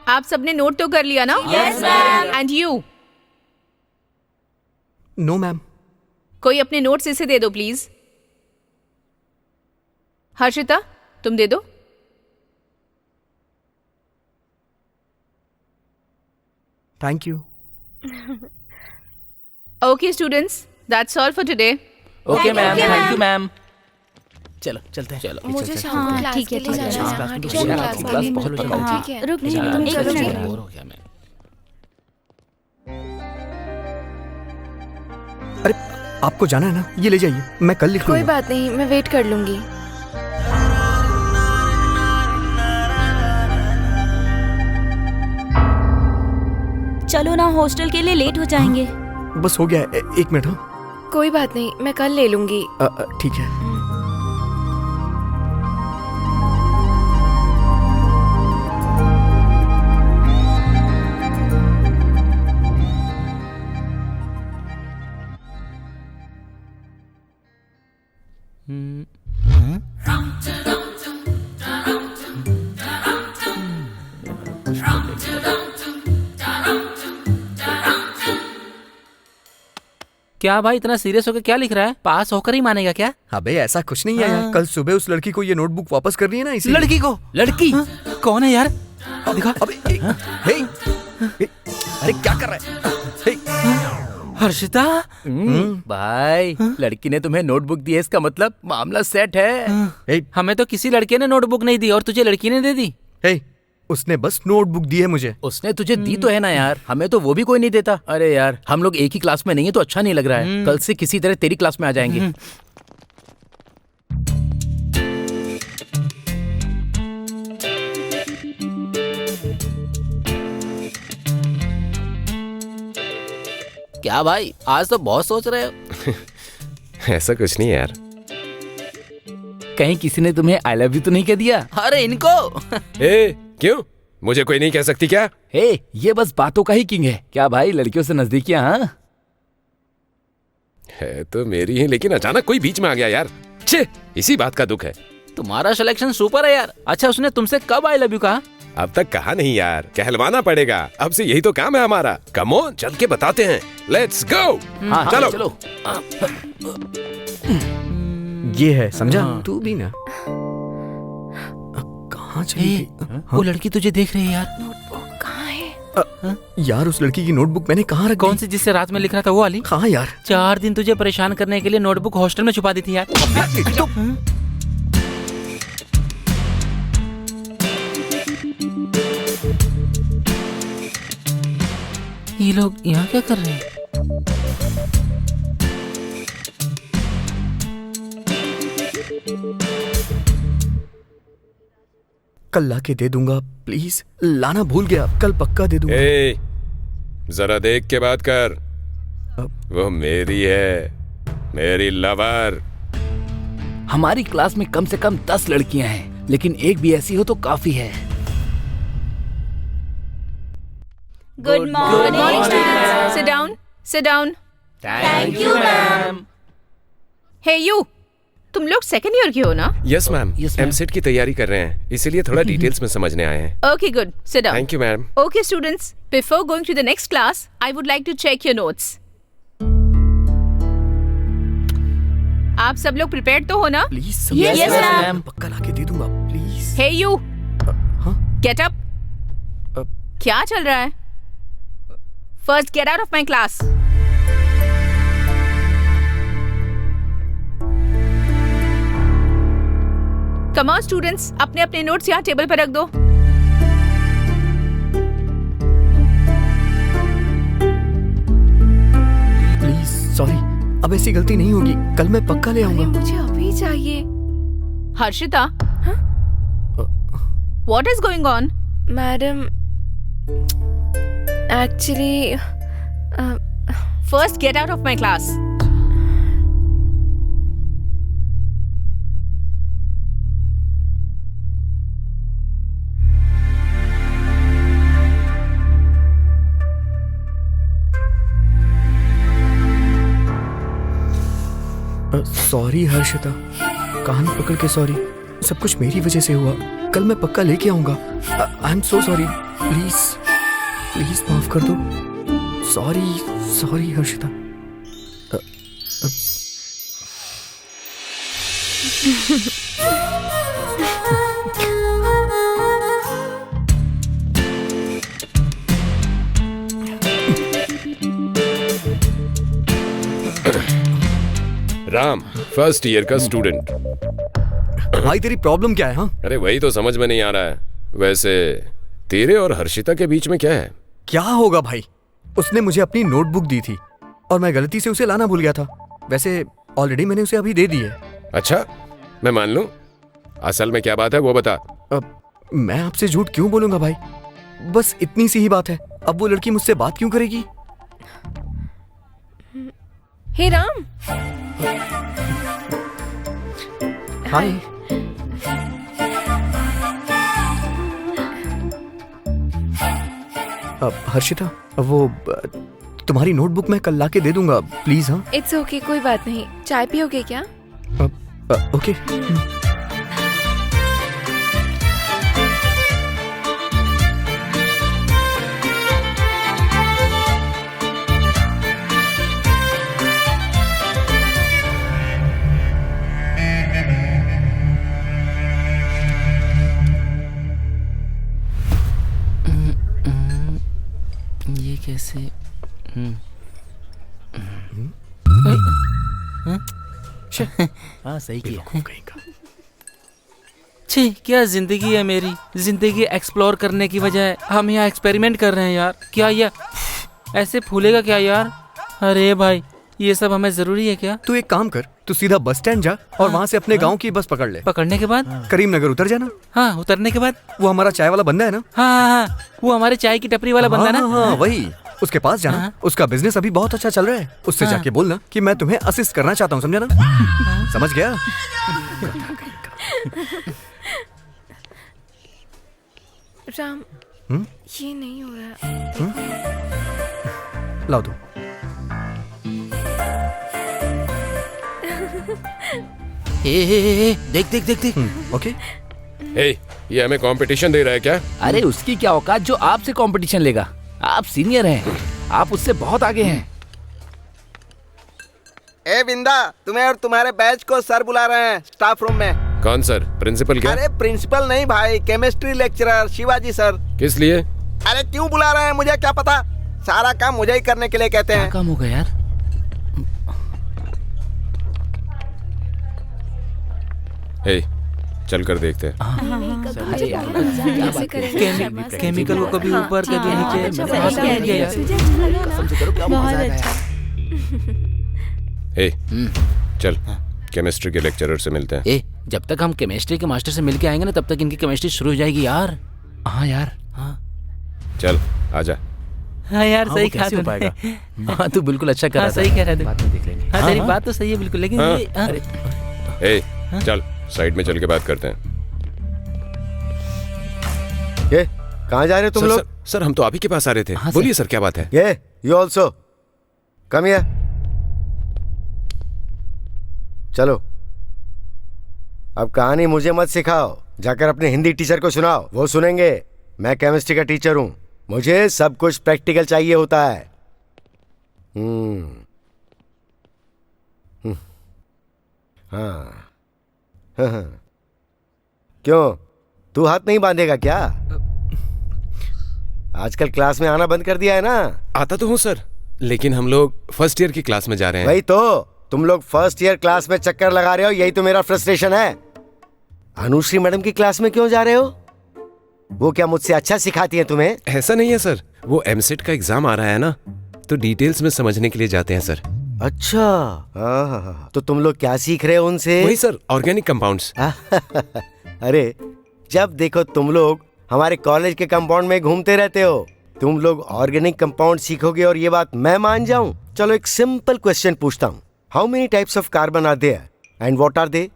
आप सबने note तो कर लिया ना? Yes, ma'am. And you? No ma'am. कोई अपने notes इसे दे दो प्लीज। हर्षिता, तुम दे दो। Thank you. Okay, students, that's all for today. Okay ma'am, thank you ma'am. चलो चलते हैं। चलो मुझे चल, शाम चल, क्लास ठीक के है, लिए ठीक है, जाना है। हाँ, हाँ, ठीक ट्यूशन है, क्लास ठीक के है, लिए बहुत मुझे- चलो, हाँ, ठीक है। रुक नहीं, जाओ, तुम एक चलो, मिनट। चलो। बोर हो गया मैं। अरे आपको जाना है ना, ये ले जाइए, मैं कल लिख कोई लूंगा। बात नहीं, मैं वेट कर लूंगी। चलो ना, हॉस्टल के लिए लेट हो जाएंगे। बस हो गया है, एक मिनट। हाँ कोई बात नहीं, मैं कल ले लूंगी। ठीक है। क्या भाई इतना सीरियस होकर क्या लिख रहा है? पास होकर ही मानेगा क्या? अबे ऐसा कुछ नहीं है यार। कल सुबह उस लड़की को ये नोटबुक वापस करनी है ना, इसी लड़की को? लड़की कौन है यार? दिखा। अबे हे, अरे क्या कर रहा है? हर्षिता। भाई लड़की ने तुम्हें नोटबुक दी है, इसका मतलब मामला सेट है। हमें तो किसी लड़के ने नोटबुक नहीं दी और तुझे लड़की ने दे दी। उसने बस नोटबुक दी है मुझे। उसने तुझे दी तो है ना यार, हमें तो वो भी कोई नहीं देता। अरे यार हम लोग एक ही क्लास में नहीं है तो अच्छा नहीं लग रहा है। कल से किसी तरह तेरी क्लास में आ जाएंगे। क्या भाई आज तो बहुत सोच रहे हो? ऐसा कुछ नहीं यार। कहीं किसी ने तुम्हें आई लव यू तो नहीं कह दिया? अरे इनको क्यों? मुझे कोई नहीं कह सकती क्या? ये बस बातों का ही किंग है क्या भाई? लड़कियों से नजदीकियां? हाँ है तो मेरी ही, लेकिन अचानक कोई बीच में आ गया यार। छे, इसी बात का दुख है। तुम्हारा सिलेक्शन सुपर है यार। अच्छा उसने तुमसे कब आई लव यू कहा? अब तक कहा नहीं यार, कहलवाना पड़ेगा। अब से यही तो काम है हमारा। कम ऑन, चल के बताते हैं। Let's go. हाँ चलो। ये है, समझा? तू भी ना। कहाँ चली गई? वो लड़की तुझे देख रही है यार। नोटबुक कहाँ है? यार उस लड़की की नोटबुक मैंने कहाँ रखी? कौन सी जिससे रात में लिख रहा था वो वाली? कहाँ यार? 4 दिन तुझे परेशान करने के लिए नोटबुक हॉस्टल में छुपा दी थी यार। ये लोग यहाँ क्या कर रहे हैं? कल ला के दे दूंगा, प्लीज। लाना भूल गया, कल पक्का दे दूंगा। जरा देख के बात कर। वो मेरी है। मेरी लवर। हमारी क्लास में कम से कम 10 लड़कियां हैं, लेकिन एक भी ऐसी हो तो काफी है। Good morning students, sit down, sit down. Thank you ma'am. Hey you, तुम लोग सेकंड ईयर के हो ना? Yes ma'am, Yes, ma'am. EAMCET की तैयारी कर रहे हैं, इसीलिए थोड़ा डिटेल्स में समझने आए हैं। Okay good, seat down. Thank you ma'am. Okay students, before going to the next class, I would like to check your notes. आप सब लोग prepared तो हो ना? Please Yes, ma'am. पक्का लाके दे दूंगा प्लीज। Hey you, हाँ get up. क्या चल रहा है? First get out of my class. Come on students, अपने अपने नोट्स यहाँ टेबल पर रख दो। प्लीज सॉरी, अब ऐसी गलती नहीं होगी, कल मैं पक्का ले आऊंगा। मुझे अभी चाहिए। Harshita, what is going on? Madam, actually First get out of my class. Sorry Harshita, कान पकड़ के सॉरी, सब कुछ मेरी वजह से हुआ, कल मैं पक्का लेके आऊंगा। I am so sorry, please please माफ कर दो। Sorry sorry Harshita. Ram, first year का स्टूडेंट। भाई तेरी प्रॉब्लम क्या है? हाँ अरे वही तो समझ में नहीं आ रहा है। वैसे तेरे और हर्षिता के बीच में क्या है? क्या होगा भाई, उसने मुझे अपनी नोटबुक दी थी और मैं गलती से उसे लाना भूल गया था। वैसे ऑलरेडी मैंने उसे अभी दे दी है। अच्छा, मैं मान लूं। असल में क्या बात है वो बता। मैं आपसे झूठ क्यों बोलूंगा भाई, बस इतनी सी ही बात है। अब वो लड़की मुझसे बात क्यों करेगी? हे राम, हाय। हर्षिता, वो तुम्हारी नोटबुक मैं कल लाके दे दूंगा प्लीज। हाँ इट्स ओके, कोई बात नहीं। चाय पियोगे क्या? ओके। ये कैसे? हाँ सही किया। छी, क्या जिंदगी है मेरी। जिंदगी एक्सप्लोर करने की बजाय हम यहाँ एक्सपेरिमेंट कर रहे हैं यार। क्या ये ऐसे फूलेगा क्या यार? अरे भाई, ये सब हमें जरूरी है क्या? तू एक काम कर, तू सीधा बस स्टैंड जा और वहाँ से अपने गांव की बस पकड़ ले। पकड़ने के बाद? करीमनगर उतर जाना। हाँ, उतरने के बाद? वो हमारा चाय वाला बंदा है ना? हाँ, वो हमारे चाय की टपरी वाला बंदा ना? हाँ, वही, उसके पास जाना। उसका बिजनेस अभी बहुत अच्छा चल रहा है। उससे जाके बोलना कि मैं तुम्हें असिस्ट करना चाहता हूँ, समझा ना? समझ गया? राम, ये नहीं हो रहा। लाओ दो। देख देख देख देख। ओके। ये हमें कंपटीशन दे रहा है क्या? अरे उसकी क्या औकात जो आपसे कंपटीशन लेगा। आप सीनियर हैं, आप उससे बहुत आगे हैं। ए बिंदा, तुम्हें और तुम्हारे बैच को सर बुला रहे हैं स्टाफ रूम में। कौन सर? प्रिंसिपल क्या? अरे प्रिंसिपल नहीं भाई, केमिस्ट्री लेक्चरर शिवाजी सर। किस लिए? अरे क्यों बुला रहे हैं मुझे क्या पता, सारा काम मुझे ही करने के लिए कहते हैं। काम होगा यार। हे, चल कर देखते हैं। केमिकल को कभी ऊपर कभी नीचे। हे, चल केमिस्ट्री के लेक्चरर से मिलते हैं। जब तक हम केमिस्ट्री के मास्टर से मिलके आएंगे ना, तब तक इनकी केमिस्ट्री शुरू हो जाएगी यार। हाँ यार, हाँ चल आजा। हाँ यार, सही कहा तूने। हाँ तू बिल्कुल अच्छा कर रहा था। सही कह रहा है। बाद में देख लेंगे। हाँ, तेरी बात तो सही है बिल्कुल, लेकिन हाँ। ये अरे ए, चल साइड में चल के बात करते हैं। ये कहाँ जा रहे हो तुम सर, लोग? सर हम तो आप ही के पास आ रहे थे। हाँ, बोलिए सर क्या बात है? ये यू ऑल्सो कम हियर। चलो अब कहानी मुझे मत सिखाओ, जाकर अपने हिंदी टीचर को सुनाओ, वो सुनेंगे। मैं केमिस्ट्री का टीचर हूँ, मुझे सब कुछ प्रैक्टिकल चाहिए होता है। हाँ क्यों, तू हाथ नहीं बांधेगा क्या? आजकल क्लास में आना बंद कर दिया है ना? आता तो हूँ सर, लेकिन हम लोग फर्स्ट ईयर की क्लास में जा रहे हैं। वही तो, तुम लोग फर्स्ट ईयर क्लास में चक्कर लगा रहे हो, यही तो मेरा फ्रस्ट्रेशन है। अनुश्री मैडम की क्लास में क्यों जा रहे हो? वो क्या मुझसे अच्छा सिखाती है तुम्हें? ऐसा नहीं है सर, वो एमसेट का एग्जाम आ रहा है ना, तो डिटेल्स में समझने के लिए जाते हैं सर। अच्छा तो तुम लोग क्या सीख रहे हो उनसे? वही सर, ऑर्गेनिक कंपाउंड्स। अरे जब देखो तुम लोग हमारे कॉलेज के कंपाउंड में घूमते रहते हो। तुम लोग ऑर्गेनिक कंपाउंड सीखोगे और ये बात मैं मान जाऊं? चलो एक सिंपल क्वेश्चन पूछता हूँ, how many types of carbon are there and what are they?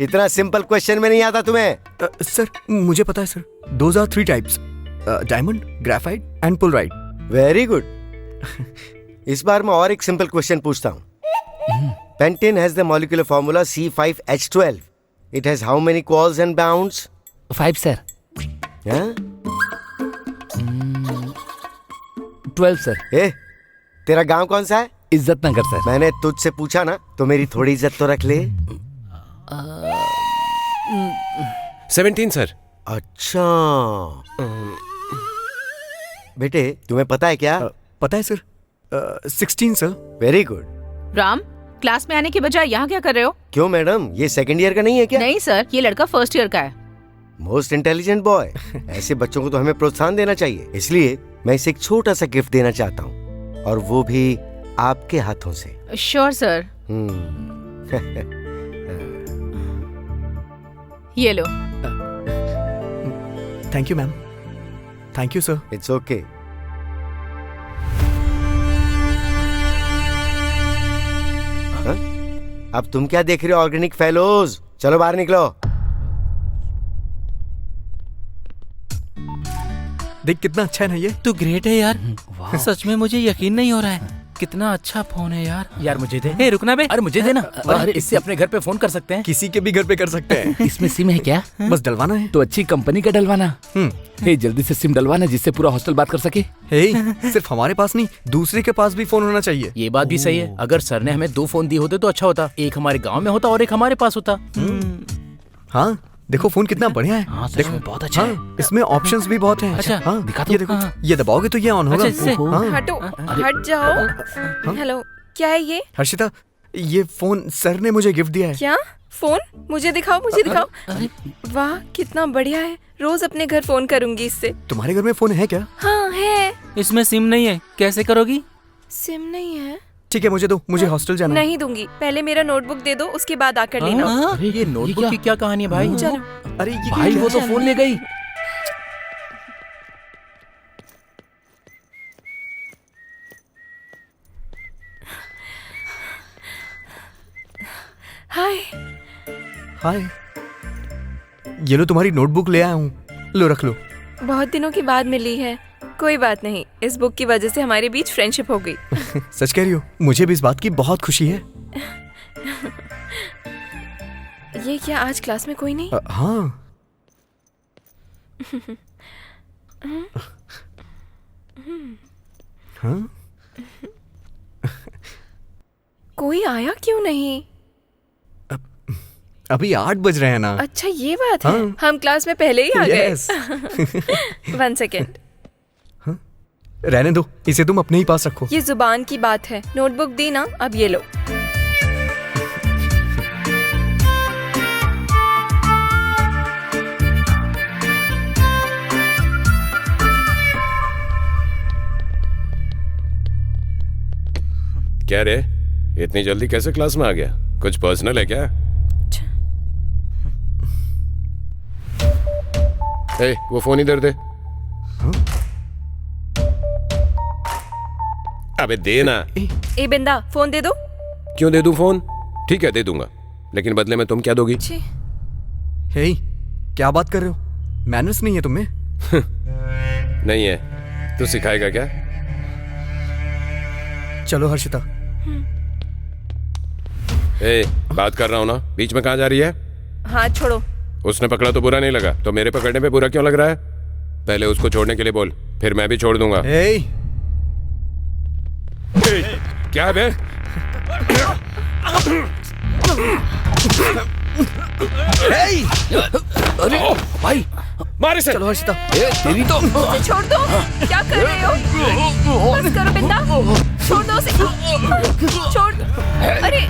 इतना सिंपल क्वेश्चन में नहीं आता तुम्हें? सर मुझे पता है sir, those are 3 types, diamond, graphite and polarite. Very good. इस बार मैं और एक सिंपल क्वेश्चन पूछता हूँ। Pentane has the molecular formula C5H12. It has how many quals and bounds? 5 sir. 12 sir. ए, तेरा गांव कौन सा है? इज्जत नगर सर। मैंने तुझसे पूछा ना, तो मेरी थोड़ी इज्जत तो रख ले। 17 सर। अच्छा बेटे, तुम्हें पता है क्या? पता है sir, 16 sir. Very good. Ram, class में आने के बजाय यहाँ क्या कर रहे हो? क्यों मैडम, ये सेकंड ईयर का नहीं है क्या? नहीं सर, ये लड़का फर्स्ट ईयर का है। Most intelligent boy. ऐसे बच्चों को तो हमें प्रोत्साहन देना चाहिए, इसलिए मैं इसे एक छोटा सा गिफ्ट देना चाहता हूँ, और वो भी आपके हाथों से। Sure sir. ये लो। Thank you ma'am. Thank you sir. It's okay. अब तुम क्या देख रहे हो ऑर्गेनिक फेलोज? चलो बाहर निकलो। देख कितना अच्छा है ना ये। तू ग्रेट है यार, सच में मुझे यकीन नहीं हो रहा है, कितना अच्छा फोन है यार। यार मुझे दे। ए रुकना बे। अरे मुझे देना। अरे इससे अपने घर पे फोन कर सकते हैं। किसी के भी घर पे कर सकते हैं। इसमें सिम है क्या? बस डलवाना है। तो अच्छी कंपनी का डलवाना। हे जल्दी से सिम डलवाना, जिससे पूरा हॉस्टल बात कर सके। हे, सिर्फ हमारे पास नहीं, दूसरे के पास भी फोन होना चाहिए। ये बात भी सही है। अगर सर ने हमें 2 फोन दिए होते तो अच्छा होता, एक हमारे गांव में होता और एक हमारे पास होता। हाँ देखो फोन कितना बढ़िया है। हाँ, सच में बहुत अच्छा है। इसमें ऑप्शंस भी बहुत हैं। अच्छा, हाँ, दिखा दो। ये देखो, हाँ। ये दबाओगे तो ये ऑन होगा। अच्छा, इससे? हाँ। हटो, हट जाओ। हेलो, क्या है ये? हर्षिता, ये फोन सर ने मुझे गिफ्ट दिया है। क्या फोन? मुझे दिखाओ, मुझे दिखाओ। वाह कितना बढ़िया है, रोज अपने घर फोन करूंगी इससे। तुम्हारे घर में फोन है क्या? हाँ है। इसमें सिम नहीं है, कैसे करोगी? सिम नहीं है? ठीक है मुझे दो, मुझे हॉस्टल जाना है। नहीं दूंगी, पहले मेरा नोटबुक दे दो, उसके बाद आकर लेना। अरे ये नोटबुक की क्या कहानी है भाई? चलो। अरे ये भाई वो तो फोन ले गई। हाय। हाय, ये लो तुम्हारी नोटबुक ले आया हूँ, लो रख लो। बहुत दिनों के बाद मिली है, कोई बात नहीं, इस बुक की वजह से हमारे बीच फ्रेंडशिप हो गई। सच कह रही हो? मुझे भी इस बात की बहुत खुशी है। ये क्या आज क्लास में कोई नहीं? हाँ। हाँ? कोई आया क्यों नहीं? अभी 8 बज रहे हैं ना। अच्छा ये बात है। हाँ। हम क्लास में पहले ही आ Yes. गए। 1 सेकेंड। रहने दो, इसे तुम अपने ही पास रखो। ये जुबान की बात है, नोटबुक दी ना, अब ये लो। क्या रे, इतनी जल्दी कैसे क्लास में आ गया? कुछ पर्सनल है क्या? ए, वो फोन इधर दे। अबे दे ना। ए बिंदा फोन दे दो। क्यों दे दूं फोन? ठीक है दे दूंगा, लेकिन बदले में तुम क्या दोगी? हे, क्या बात कर रहे हो? मैनर्स नहीं है तुम्हें? नहीं है, तू सिखाएगा क्या? चलो हर्षिता। ए, बात कर रहा हूँ ना, बीच में कहाँ जा रही है? हाँ छोड़ो। उसने पकड़ा तो बुरा नहीं लगा, तो मेरे पकड़ने पे बुरा क्यों लग रहा है? पहले उसको छोड़ने के लिए बोल, फिर मैं भी छोड़ दूंगा। क्या है बे? अरे भाई मार इसे। चलो हर्षिता। तेरी तो उसे छोड़ दो। क्या कर रहे हो? बस करो बिंदा, छोड़ दो उसे। छोड़ दो। अरे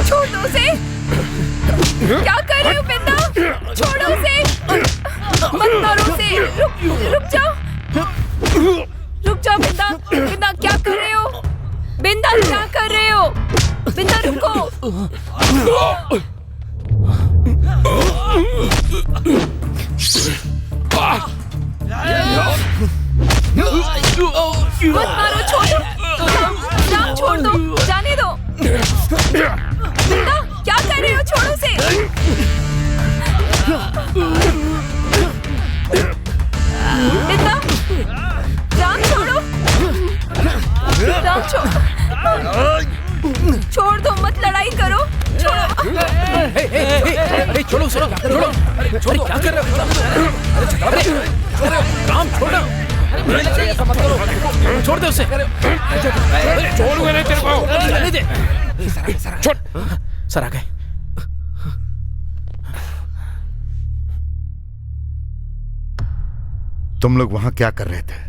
छोड़ दो उसे। क्या कर रहे हो बिंदा? छोड़ो उसे, मत मारो उसे। रुक जाओ, रुक जाओ बिंदा। बिंदा क्या कर रहे हो? बिंदा क्या कर रहे हो? बिंदा रुको। मत मारो, छोड़ो। राम छोड़ दो, जाने दो। बिंदा क्या कर रहे हो? छोड़ो उसे। बिंदा, राम छोड़ो। राम छोड़ दो, मत लड़ाई करो। छोड़ो। छोड़ो छोड़ो छोड़ो छोड़ो, क्या कर रहे हो? राम छोड़ो, ऐसा मत करो, छोड़ दे उसे। छोड़ूंगा नहीं तेरे को। जाने दे। छोड़। सर आ गए। तुम लोग वहां क्या कर रहे थे?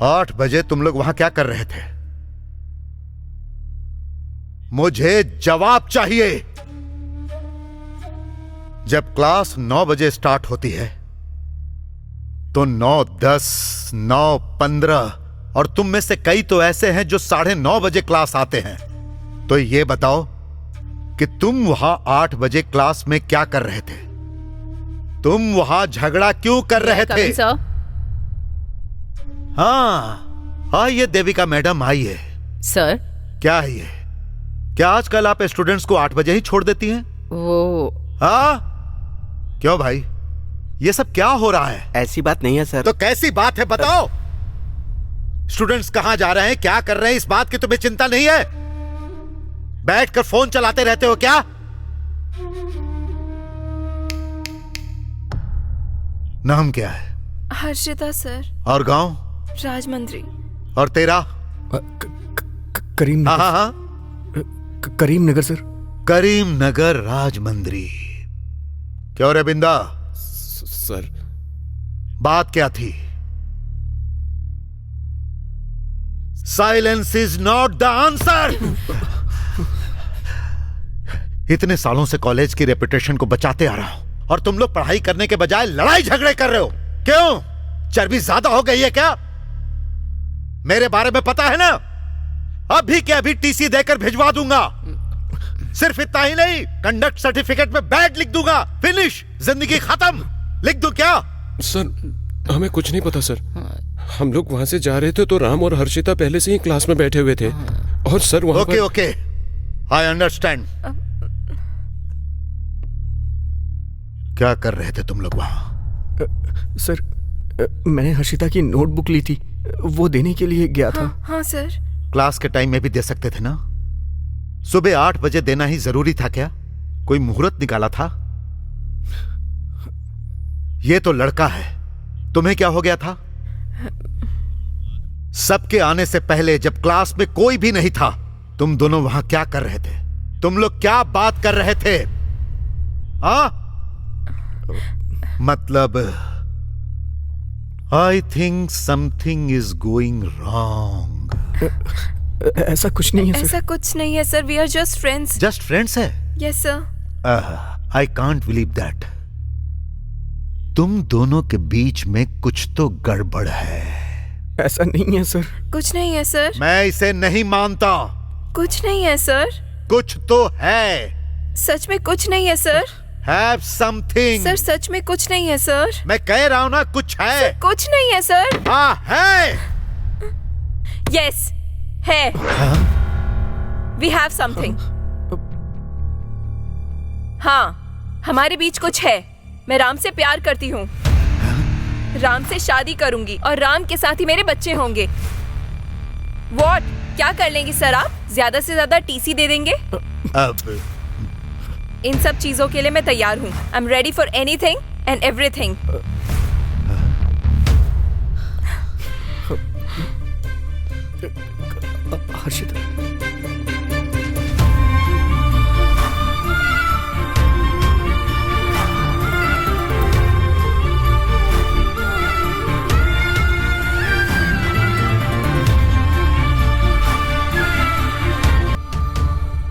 8 बजे तुम लोग वहां क्या कर रहे थे? मुझे जवाब चाहिए। जब क्लास 9 बजे स्टार्ट होती है तो 9:10, 9:15 और तुम में से कई तो ऐसे हैं जो 9:30 बजे क्लास आते हैं। तो ये बताओ कि तुम वहां 8 बजे क्लास में क्या कर रहे थे? तुम वहां झगड़ा क्यों कर रहे थे? हाँ, ये देविका मैडम आई है। सर क्या है ये? क्या आजकल आप स्टूडेंट्स को 8 बजे ही छोड़ देती हैं? वो हाँ? क्यों भाई, ये सब क्या हो रहा है? ऐसी बात नहीं है सर। तो कैसी बात है बताओ? स्टूडेंट्स कहां जा रहे हैं, क्या कर रहे हैं, इस बात की तुम्हें चिंता नहीं है? बैठकर फोन चलाते रहते हो क्या? नाम क्या है? हर्षिता सर। और गांव? राजमंद्री। और तेरा? करीम नगर। हाँ हाँ, करीम नगर सर। करीम नगर राजमंद्री। क्यों रे बिंदा? सर बात क्या थी? Silence is not the answer. इतने सालों से कॉलेज की रेपुटेशन को बचाते आ रहा हूं और तुम लोग पढ़ाई करने के बजाय लड़ाई झगड़े कर रहे हो। क्यों? चर्बी ज्यादा हो गई है क्या? मेरे बारे में पता है ना? अभी के अभी टीसी देकर भिजवा दूंगा। सिर्फ इतना ही नहीं, कंडक्ट सर्टिफिकेट में बैड लिख दूंगा। फिनिश, जिंदगी खत्म। लिख दूं क्या? सर हमें कुछ नहीं पता सर। हम लोग वहां से जा रहे थे तो राम और हर्षिता पहले से ही क्लास में बैठे हुए थे और सर वहां ओके ओके, आई अंडरस्टैंड। क्या कर रहे थे तुम लोग वहां? सर मैंने हर्षिता की नोटबुक ली थी, वो देने के लिए गया था। हाँ सर। क्लास के टाइम में भी दे सकते थे ना? सुबह 8 बजे देना ही जरूरी था क्या? कोई मुहूर्त निकाला था? ये तो लड़का है, तुम्हें क्या हो गया था? सबके आने से पहले जब क्लास में कोई भी नहीं था, तुम दोनों वहां क्या कर रहे थे? तुम लोग क्या बात कर रहे थे? मतलब I think something is going wrong. ऐसा कुछ नहीं है सर। ऐसा कुछ नहीं है sir, we are just friends. Just friends है? Yes sir. I can't believe that. तुम दोनों के बीच में कुछ तो गड़बड़ है। ऐसा नहीं है सर। कुछ नहीं है सर। मैं इसे नहीं मानता। कुछ नहीं है सर। कुछ तो है। सच में कुछ नहीं है सर। Have something. सर सच में कुछ नहीं है सर। मैं कह रहा हूँ ना कुछ है। कुछ नहीं है सर। हाँ है। यस है। We have something. हाँ हमारे बीच कुछ है। मैं राम से प्यार करती हूँ, राम से शादी करूंगी और राम के साथ ही मेरे बच्चे होंगे। व्हाट? क्या कर लेंगे सर आप? ज्यादा से ज्यादा टीसी दे देंगे? अब इन सब चीजों के लिए मैं तैयार हूँ। I am ready for anything and everything. Harshita,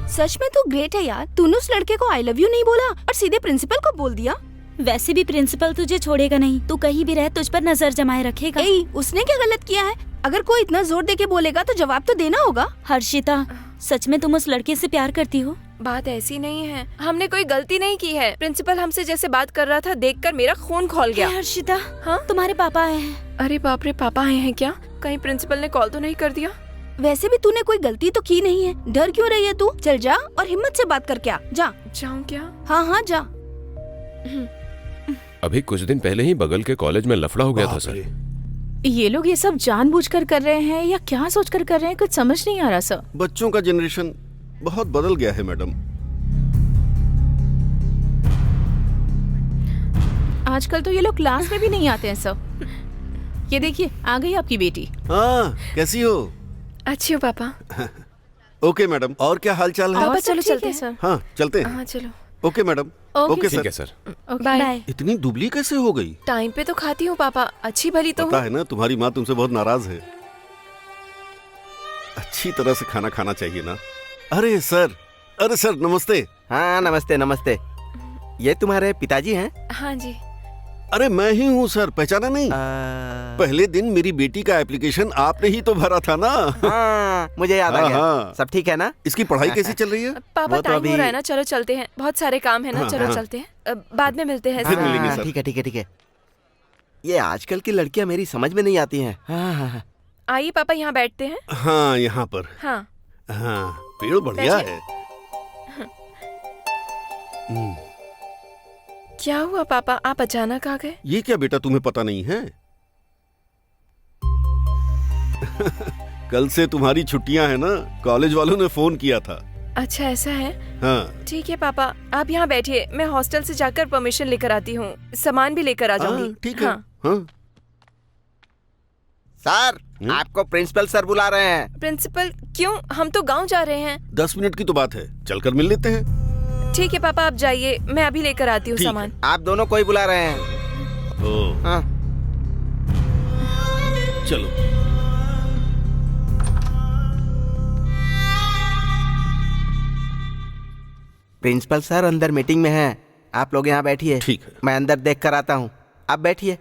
सच में तू ग्रेट है यार। तूने उस लड़के को आई लव यू नहीं बोला और सीधे प्रिंसिपल को बोल दिया। वैसे भी प्रिंसिपल तुझे छोड़ेगा नहीं, तू कहीं भी रहे तुझ पर नजर जमाए रखेगा। उसने क्या गलत किया है? अगर कोई इतना जोर देके बोलेगा तो जवाब तो देना होगा। हर्षिता, सच में तुम उस लड़के से प्यार करती हो? बात ऐसी नहीं है, हमने कोई गलती नहीं की है। प्रिंसिपल हमसे जैसे बात कर रहा था देखकर मेरा खून खौल गया। हर्षिता, हाँ तुम्हारे पापा आए हैं। अरे बाप रे, पापा आए हैं क्या? कहीं प्रिंसिपल ने कॉल तो नहीं कर दिया? वैसे भी तूने कोई गलती तो की नहीं है, डर क्यों रही है तू? चल जा और हिम्मत से बात करके आ। जा। जाऊँ क्या? हाँ हाँ जा। अभी कुछ दिन पहले ही बगल के कॉलेज में लफड़ा हो गया था सर। ये लोग ये सब जानबूझकर कर रहे हैं या क्या सोचकर कर रहे हैं, कुछ समझ नहीं आ रहा सर। बच्चों का जनरेशन बहुत बदल गया है मैडम। आजकल तो ये लोग क्लास में भी नहीं आते हैं सर। ये देखिए आ गई आपकी बेटी। हाँ कैसी हो? अच्छी हो पापा। ओके मैडम, और क्या हाल चाल है? पापा चलो चलते हैं सर। हाँ चलते हैं। हाँ चलो। Okay madam. ओके ठीक है सर। बाय। इतनी दुबली कैसे हो गई? टाइम पे तो खाती हूँ पापा, अच्छी भली तो पता हूँ। है ना तुम्हारी माँ तुमसे बहुत नाराज है। अच्छी तरह से खाना खाना चाहिए ना। अरे सर नमस्ते। हाँ नमस्ते नमस्ते। ये तुम्हारे पिताजी हैं? हाँ जी। अरे मैं ही हूँ सर, पहचाना नहीं? पहले दिन मेरी बेटी का एप्लीकेशन आपने ही तो भरा था ना। हाँ, मुझे याद आ गया। हाँ। सब ठीक है ना? इसकी पढ़ाई कैसी चल रही है? पापा वो तो टाइम अभी- हो रहा है ना, चलो चलते हैं, बहुत सारे काम है ना। हाँ, चलो हाँ। चलते हैं, बाद में मिलते हैं। फिर मिलेंगे सर। ठीक है। ये आजकल की लड़कियां मेरी समझ में नहीं आती हैं। हाँ। आइए पापा यहाँ बैठते हैं। हाँ यहाँ पर। हाँ हाँ पेड़ बढ़िया बैठिए। है। क्या हुआ पापा, आप अचानक आ गए? ये क्या बेटा तुम्हें पता नहीं है? कल से तुम्हारी छुट्टियां है ना, कॉलेज वालों ने फोन किया था। अच्छा ऐसा है। हाँ ठीक है पापा, आप यहाँ बैठिए, मैं हॉस्टल से जाकर परमिशन लेकर आती हूँ, सामान भी लेकर आ जाऊंगी। ठीक है। हाँ। हाँ। सर आपको प्रिंसिपल सर बुला रहे हैं। प्रिंसिपल क्यों? हम तो गांव जा रहे हैं। 10 मिनट की तो बात है, चलकर मिल लेते हैं। ठीक है पापा, आप जाइए, मैं अभी लेकर आती हूँ ठीक सामान। आप दोनों को ही बुला रहे हैं। हाँ। चलो। प्रिंसिपल सर अंदर मीटिंग में हैं। आप लोग यहाँ बैठिए। ठीक है। मैं अंदर देख कर आता हूँ, आप बैठिए।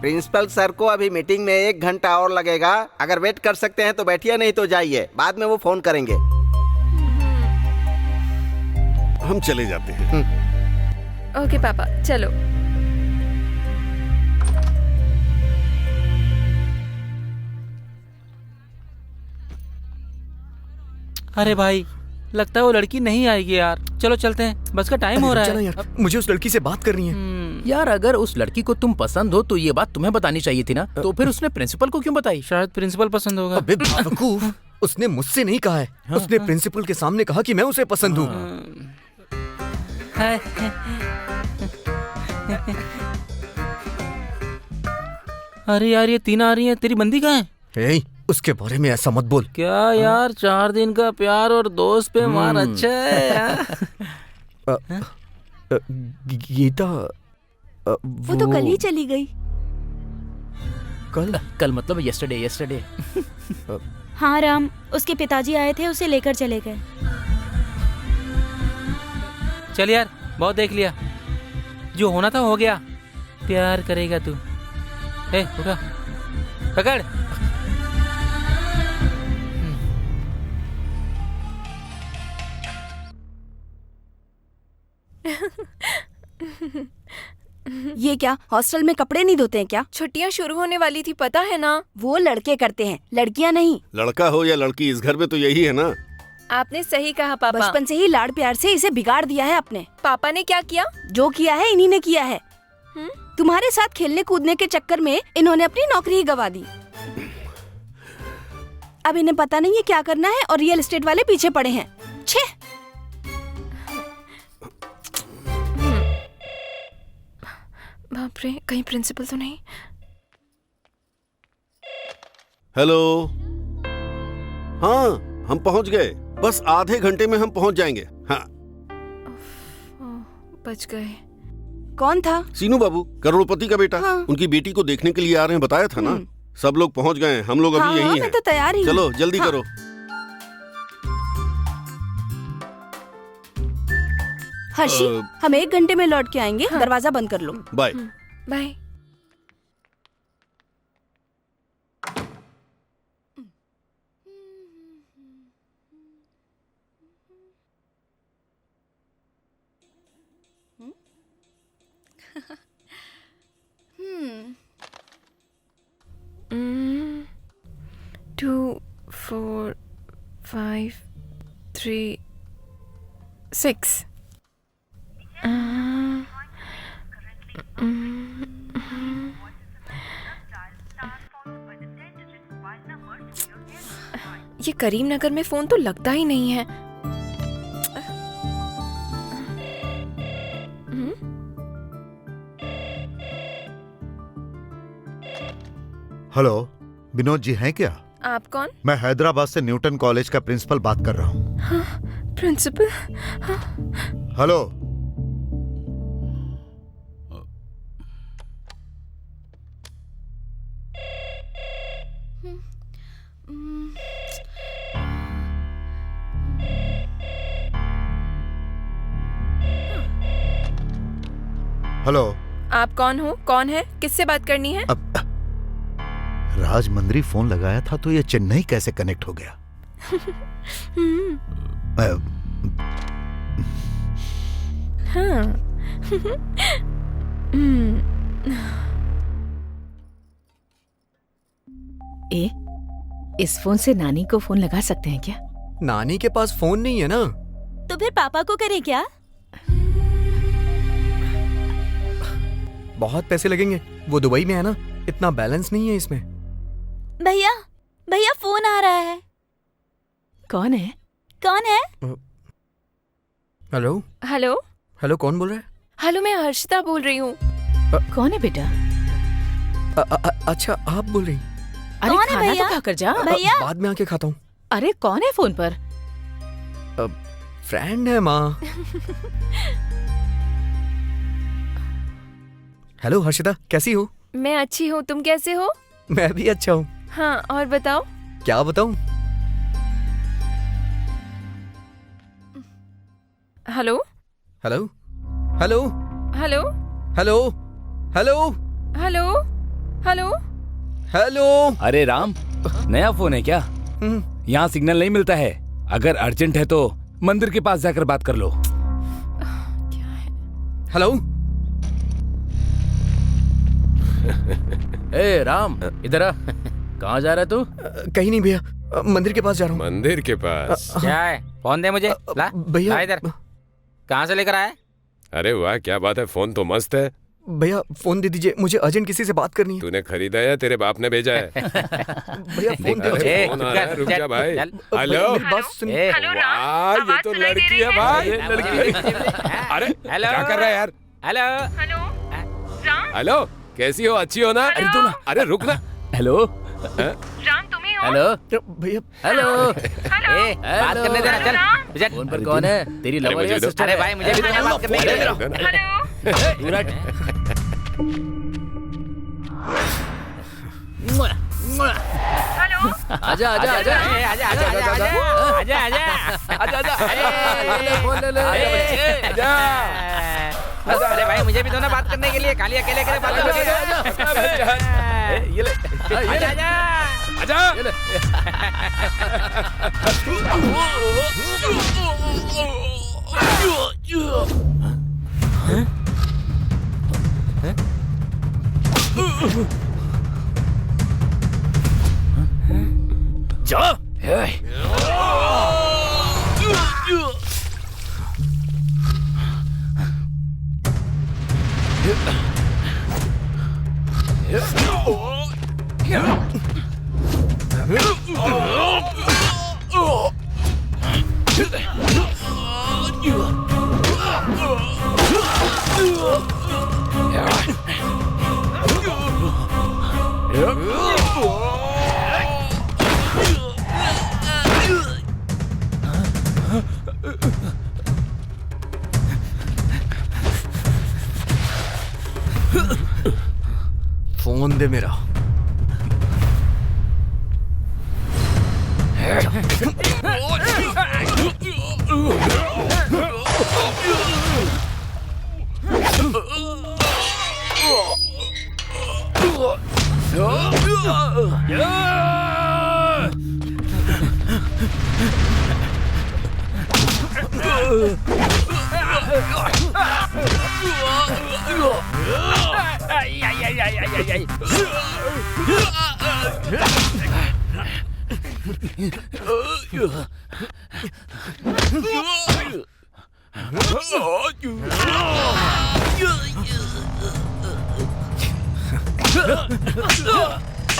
प्रिंसिपल सर को अभी मीटिंग में 1 घंटा और लगेगा। अगर वेट कर सकते हैं तो बैठिए, नहीं तो जाइए, बाद में वो फोन करेंगे। हम चले जाते हैं। ओके पापा चलो। अरे भाई, लगता है वो लड़की नहीं आएगी यार। चलो चलते हैं, बस का टाइम हो रहा चला है। यार, मुझे उस लड़की से बात करनी है। यार अगर उस लड़की को तुम पसंद हो तो ये बात तुम्हें बतानी चाहिए थी ना। तो फिर उसने प्रिंसिपल को क्यों बताई? शायद प्रिंसिपल पसंद होगा। अबे बेवकूफ, उसने मुझसे नहीं कहा है। उसने प्रिंसिपल के सामने कहा कि मैं उसे पसंद हूँ। अरे यार ये 3 आ रही हैं, तेरी बंदी कहाँ है? हे, उसके बारे में ऐसा मत बोल। क्या यार, 4 दिन का प्यार और दोस्त पे मार अच्छा है यार। गीता वो तो कल ही चली गई। कल मतलब यस्टरडे। हाँ राम, उसके पिताजी आए थे, उसे लेकर चले गए। चल यार, बहुत देख लिया, जो होना था हो गया। प्यार करेगा तू। ए उठा, पकड़। ये क्या, हॉस्टल में कपड़े नहीं धोते हैं क्या? छुट्टियां शुरू होने वाली थी, पता है ना? वो लड़के करते हैं, लड़कियां नहीं। लड़का हो या लड़की, इस घर में तो यही है ना। आपने सही कहा पापा। बचपन से ही लाड़ प्यार से इसे बिगाड़ दिया है आपने। पापा ने क्या किया? जो किया है इन्हीं ने किया है। तुम्हारे साथ खेलने कूदने के चक्कर में इन्होंने अपनी नौकरी ही गंवा दी। अब इन्हें पता नहीं है क्या करना है और रियल एस्टेट वाले पीछे पड़े हैं। छे! बाप रे, कहीं प्रिंसिपल तो नहीं? हेलो। हाँ, हम पहुंच गए, बस आधे घंटे में हम पहुंच जाएंगे। हाँ। बच गए। कौन था? सीनू बाबू, करोड़पति का बेटा। हाँ। उनकी बेटी को देखने के लिए आ रहे हैं, बताया था ना। सब लोग पहुंच गए हैं, हम लोग अभी हाँ, यही मैं हैं। तो तैयार ही हूँ। चलो जल्दी करो। हर्षी, हम 1 घंटे में लौट के आएंगे। दरवाजा बंद कर लो। बाय। बाय। Mm, 2, 4, 5, 3, 6. ये करीमनगर में फोन तो लगता ही नहीं है। हेलो, विनोद जी हैं क्या? आप कौन? मैं हैदराबाद से न्यूटन कॉलेज का प्रिंसिपल बात कर रहा हूँ। हाँ, प्रिंसिपल। हाँ। हेलो। हेलो। आप कौन हो? कौन है? किससे बात करनी है? राजमंद्री फोन लगाया था तो ये चेन्नई कैसे कनेक्ट हो गया? हाँ। इस फोन से नानी को फोन लगा सकते हैं क्या? नानी के पास फोन नहीं है ना। तो फिर पापा को करें क्या? बहुत पैसे लगेंगे, वो दुबई में है ना, इतना बैलेंस नहीं है इसमें। भैया, भैया फोन आ रहा है। कौन है? कौन है? हेलो। हेलो। हेलो, कौन बोल रहा है? हेलो, मैं हर्षिता बोल रही हूँ। कौन है बेटा? अच्छा, आप बोल रही? अरे कौन है खाना भैया? तो खाकर जा। भैया, बाद में आके खाता हूँ। अरे कौन है फोन पर? फ्रेंड है माँ। हेलो हर्षिता, कैसी हो? मैं अच्छी हूँ, तुम कैसे हो? मैं भी अच्छा हूँ। हाँ, और बताओ। क्या बताऊँ? Hello. Hello. Hello. Hello. Hello. Hello. Hello. Hello. Hello. अरे राम, नया फोन है क्या? यहाँ सिग्नल नहीं मिलता है। अगर अर्जेंट है तो मंदिर के पास जाकर बात कर लो। क्या है? हेलो। ए राम, इधर आ। कहाँ जा रहा है तू? कहीं नहीं भैया, मंदिर के पास जा रहा हूँ। मंदिर के पास? क्या है? फोन दे मुझे। ला भैया, ला इधर। कहाँ से लेकर आया? अरे वाह, क्या बात है, फोन तो मस्त है। भैया फोन दे दीजिए, मुझे अर्जेंट किसी से बात करनी है। तूने खरीदा या तेरे बाप ने भेजा है? भैया फोन दे अरे, दीजिए। फोन आ रहा है, रुक जा भाई। हेलो। मेरी बात सुनिए। वाह, ये तो लड़की है भाई, लड़की। अरे क्या कर रहा है यार? हेलो। हेलो, कैसी हो? अच्छी हो ना? अरे तू ना, अरे रुक ना। हेलो। राम, तुम ही हो? हेलो भैया। हेलो। ए, बात करने देना, चल। फोन पर कौन है? तेरी लवर मुझे या दो। सिस्टर? अरे भाई, मुझे भी तो बात करने दे। हेलो। हेलो। हेलो। आजा आजा आजा आजा आजा आजा आजा आजा आजा फोन ले ले अरे भाई मुझे भी दो ना बात करने के लिए, खाली अकेले अकेले बात ये ले आजा आजा आजा जा फोन दे मेरा।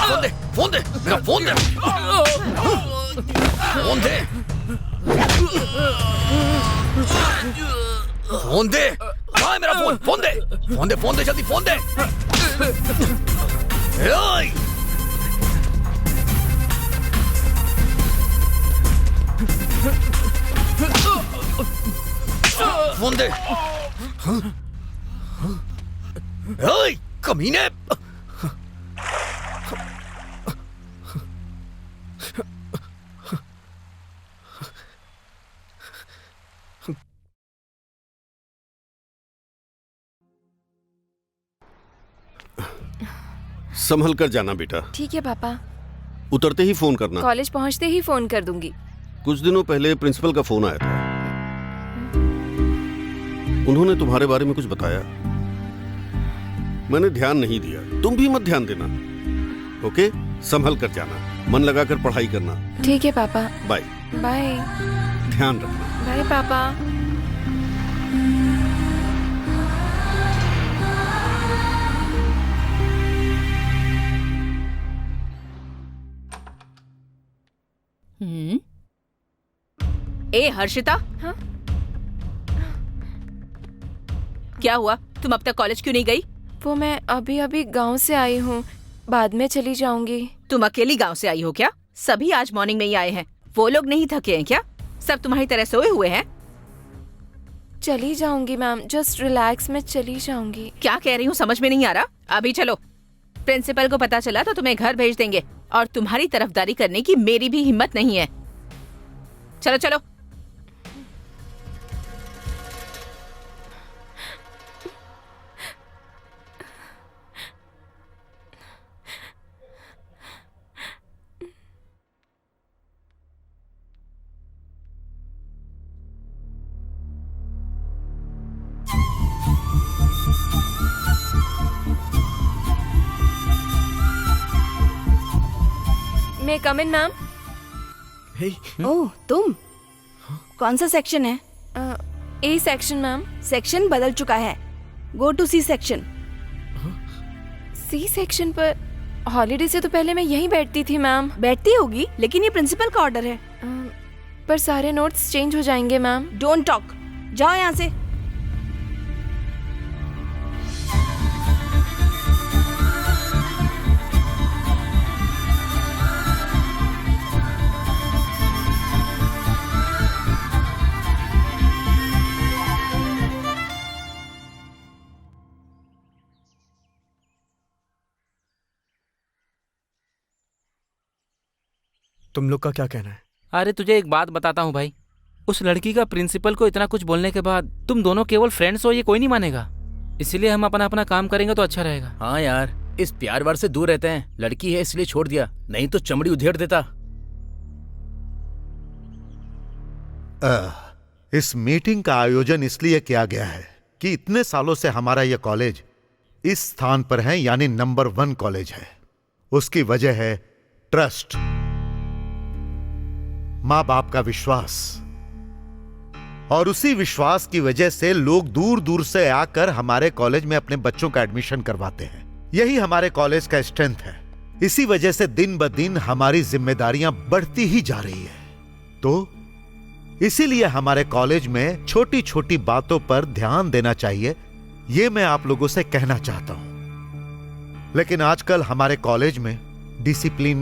फोन दे, फोन दे, मेरा फोन दे, फोन दे, फोन दे, कहाँ है मेरा फोन? फोन दे, फोन दे, फोन दे, जल्दी फोन दे। ओए! फोन दे। ओए, कमीने! संभल कर जाना बेटा। ठीक है पापा, उतरते ही फोन करना। कॉलेज पहुंचते ही फोन कर दूंगी। कुछ दिनों पहले प्रिंसिपल का फोन आया था। उन्होंने तुम्हारे बारे में कुछ बताया, मैंने ध्यान नहीं दिया। तुम भी मत ध्यान देना। ओके, संभल कर जाना, मन लगाकर पढ़ाई करना। ठीक है पापा। बाय। बाय। ध्यान रखना। बाय पापा। ए हर्षिता, हाँ? क्या हुआ? तुम अब तक कॉलेज क्यों नहीं गई? वो मैं अभी अभी गांव से आई हूँ, बाद में चली जाऊंगी। तुम अकेली गांव से आई हो क्या? सभी आज मॉर्निंग में ही आए हैं। वो लोग नहीं थके हैं क्या? सब तुम्हारी तरह सोए हुए हैं? चली जाऊंगी मैम, जस्ट रिलैक्स में चली जाऊंगी। क्या कह रही हूँ समझ में नहीं आ रहा? अभी चलो। प्रिंसिपल को पता चला तो तुम्हें घर भेज देंगे और तुम्हारी तरफदारी करने की मेरी भी हिम्मत नहीं है। चलो चलो। मैं कम इन मैम। ओह तुम, कौन सा सेक्शन है? A section ma'am. सेक्शन बदल चुका है, गो टू सी सेक्शन। सी सेक्शन पर हॉलीडे से तो पहले मैं यहीं बैठती थी मैम। बैठती होगी, लेकिन ये प्रिंसिपल का ऑर्डर है। पर सारे नोट्स चेंज हो जाएंगे मैम। डोंट टॉक, जाओ यहाँ से। तुम लोग का क्या कहना है? अरे तुझे एक बात बताता हूँ भाई, उस लड़की का प्रिंसिपल को इतना कुछ बोलने के बाद तुम दोनों केवल फ्रेंड्स हो ये कोई नहीं मानेगा। इसीलिए हम अपना अपना काम करेंगे तो अच्छा रहेगा। हाँ यार, इस प्यार वार से दूर रहते हैं। लड़की है इसलिए छोड़ दिया, नहीं तो चमड़ी उधेड़ देता। इस मीटिंग का आयोजन इसलिए किया गया है कि इतने सालों से हमारा यह कॉलेज इस स्थान पर है, यानी नंबर 1 कॉलेज है। उसकी वजह है ट्रस्ट, मां बाप का विश्वास, और उसी विश्वास की वजह से लोग दूर दूर से आकर हमारे कॉलेज में अपने बच्चों का एडमिशन करवाते हैं। यही हमारे कॉलेज का स्ट्रेंथ है। इसी वजह से दिन ब दिन हमारी जिम्मेदारियां बढ़ती ही जा रही है। तो इसीलिए हमारे कॉलेज में छोटी छोटी बातों पर ध्यान देना चाहिए, यह मैं आप लोगों से कहना चाहता हूं। लेकिन आजकल हमारे कॉलेज में डिसिप्लिन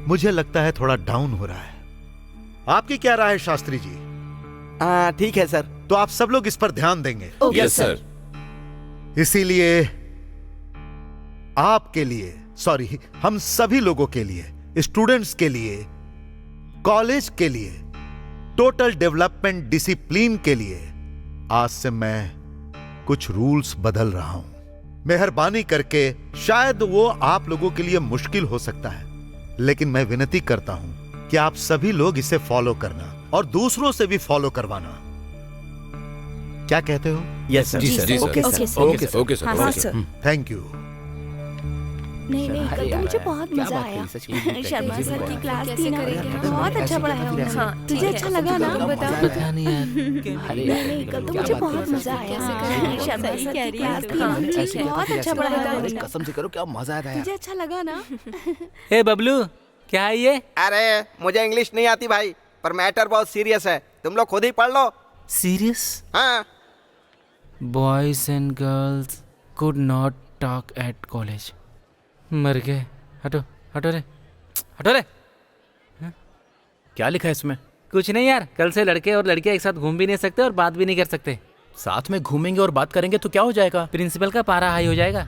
मुझे लगता है थोड़ा डाउन हो रहा है। आपकी क्या राय है शास्त्री जी? ठीक है सर। तो आप सब लोग इस पर ध्यान देंगे? Yes sir. इसीलिए आपके लिए, सॉरी, हम सभी लोगों के लिए, स्टूडेंट्स के लिए, कॉलेज के लिए, टोटल डेवलपमेंट डिसिप्लिन के लिए आज से मैं कुछ रूल्स बदल रहा हूं। मेहरबानी करके, शायद वो आप लोगों के लिए मुश्किल हो सकता है, लेकिन मैं विनती करता हूं कि आप सभी लोग इसे फॉलो करना और दूसरों से भी फॉलो करवाना। क्या कहते हो? Yes sir. जी sir. Okay sir. Thank you. नहीं नहीं, कल तो मुझे बहुत मजा आया। शर्मा सर की क्लास थी ना, बहुत अच्छा पढ़ाया उन्होंने। तुझे अच्छा लगा ना? पता नहीं यार। नहीं, कल तो मुझे बहुत मजा आया। शर्मा सर की क्लास थी ना, बहुत अच्छा पढ़ाया उन्होंने। कसम से करो क्या मजा आया था यार। तुझे अच्छा लगा ना? ए बबलू, क्या है ये? अरे मुझे इंग्लिश नहीं आती भाई, पर मैटर बहुत सीरियस है, तुम लोग खुद ही पढ़ लो। सीरियस? हाँ। Boys and girls could not talk at college. मर गए। हटो हटो रे, हटो रे। क्या लिखा है इसमें? कुछ नहीं यार, कल से लड़के और लड़कियां एक साथ घूम भी नहीं सकते और बात भी नहीं कर सकते। साथ में घूमेंगे और बात करेंगे तो क्या हो जाएगा? प्रिंसिपल का पारा हाई हो जाएगा।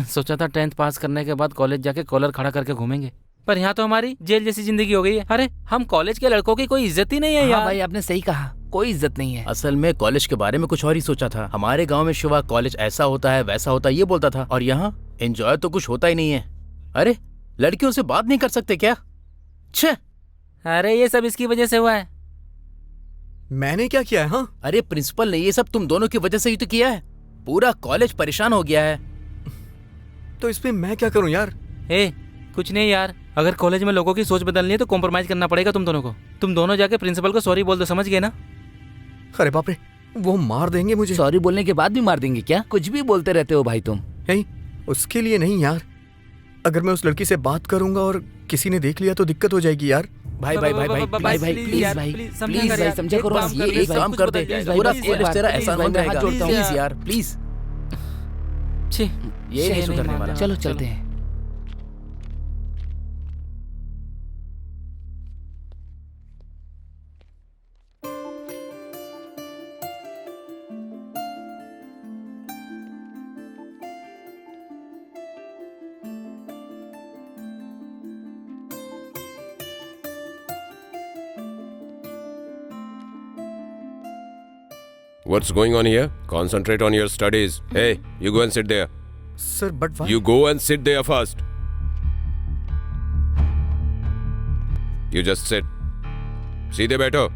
सोचा था 10th पास करने के बाद कॉलेज जाके कॉलर खड़ा करके घूमेंगे, पर यहाँ तो हमारी जेल जैसी जिंदगी हो गई है। अरे हम कॉलेज के लड़कों की कोई इज्जत ही नहीं है यार। भाई आपने सही कहा, कोई इज्जत नहीं है। असल में कॉलेज के बारे में कुछ और ही सोचा था। हमारे गांव में शिवा कॉलेज ऐसा होता है वैसा होता है ये बोलता था, और यहाँ एंजॉय तो कुछ होता ही नहीं है। अरे लड़कियों से बात नहीं कर सकते क्या? छे। अरे ये सब इसकी वजह से हुआ है। मैंने क्या किया है? हाँ, अरे प्रिंसिपल ने ये सब तुम दोनों की वजह से ही तो किया है। पूरा कॉलेज परेशान हो गया है। तो इसमें मैं क्या करूं यार? कुछ नहीं यार, अगर कॉलेज में लोगों की सोच बदलनी है तो कॉम्प्रोमाइज करना पड़ेगा तुम दोनों को। तुम दोनों जाके प्रिंसिपल को सॉरी बोल दो, समझ गए ना? अरे बाप रे, वो मार देंगे मुझे। सॉरी बोलने के बाद भी मार देंगे क्या? कुछ भी बोलते रहते हो भाई तुम। नहीं, उसके लिए नहीं यार। अगर मैं उस लड़की से बात करूंगा और किसी ने देख लिया तो दिक्कत हो जाएगी यार। भाई भाई भाई भाई भाई भाई प्लीज भाई प्लीज भाई समझा करो। ये एक काम कर दे, पूरा कॉलेज तेरा एहसान बन जाएगा। प्लीज यार प्लीज। ये नहीं सुधरने वाला। चलो चलते हैं। What's going on here? Concentrate on your studies. Hey, you go and sit there. Sir, but why? You go and sit there first. You just sit. सीधे बैठो।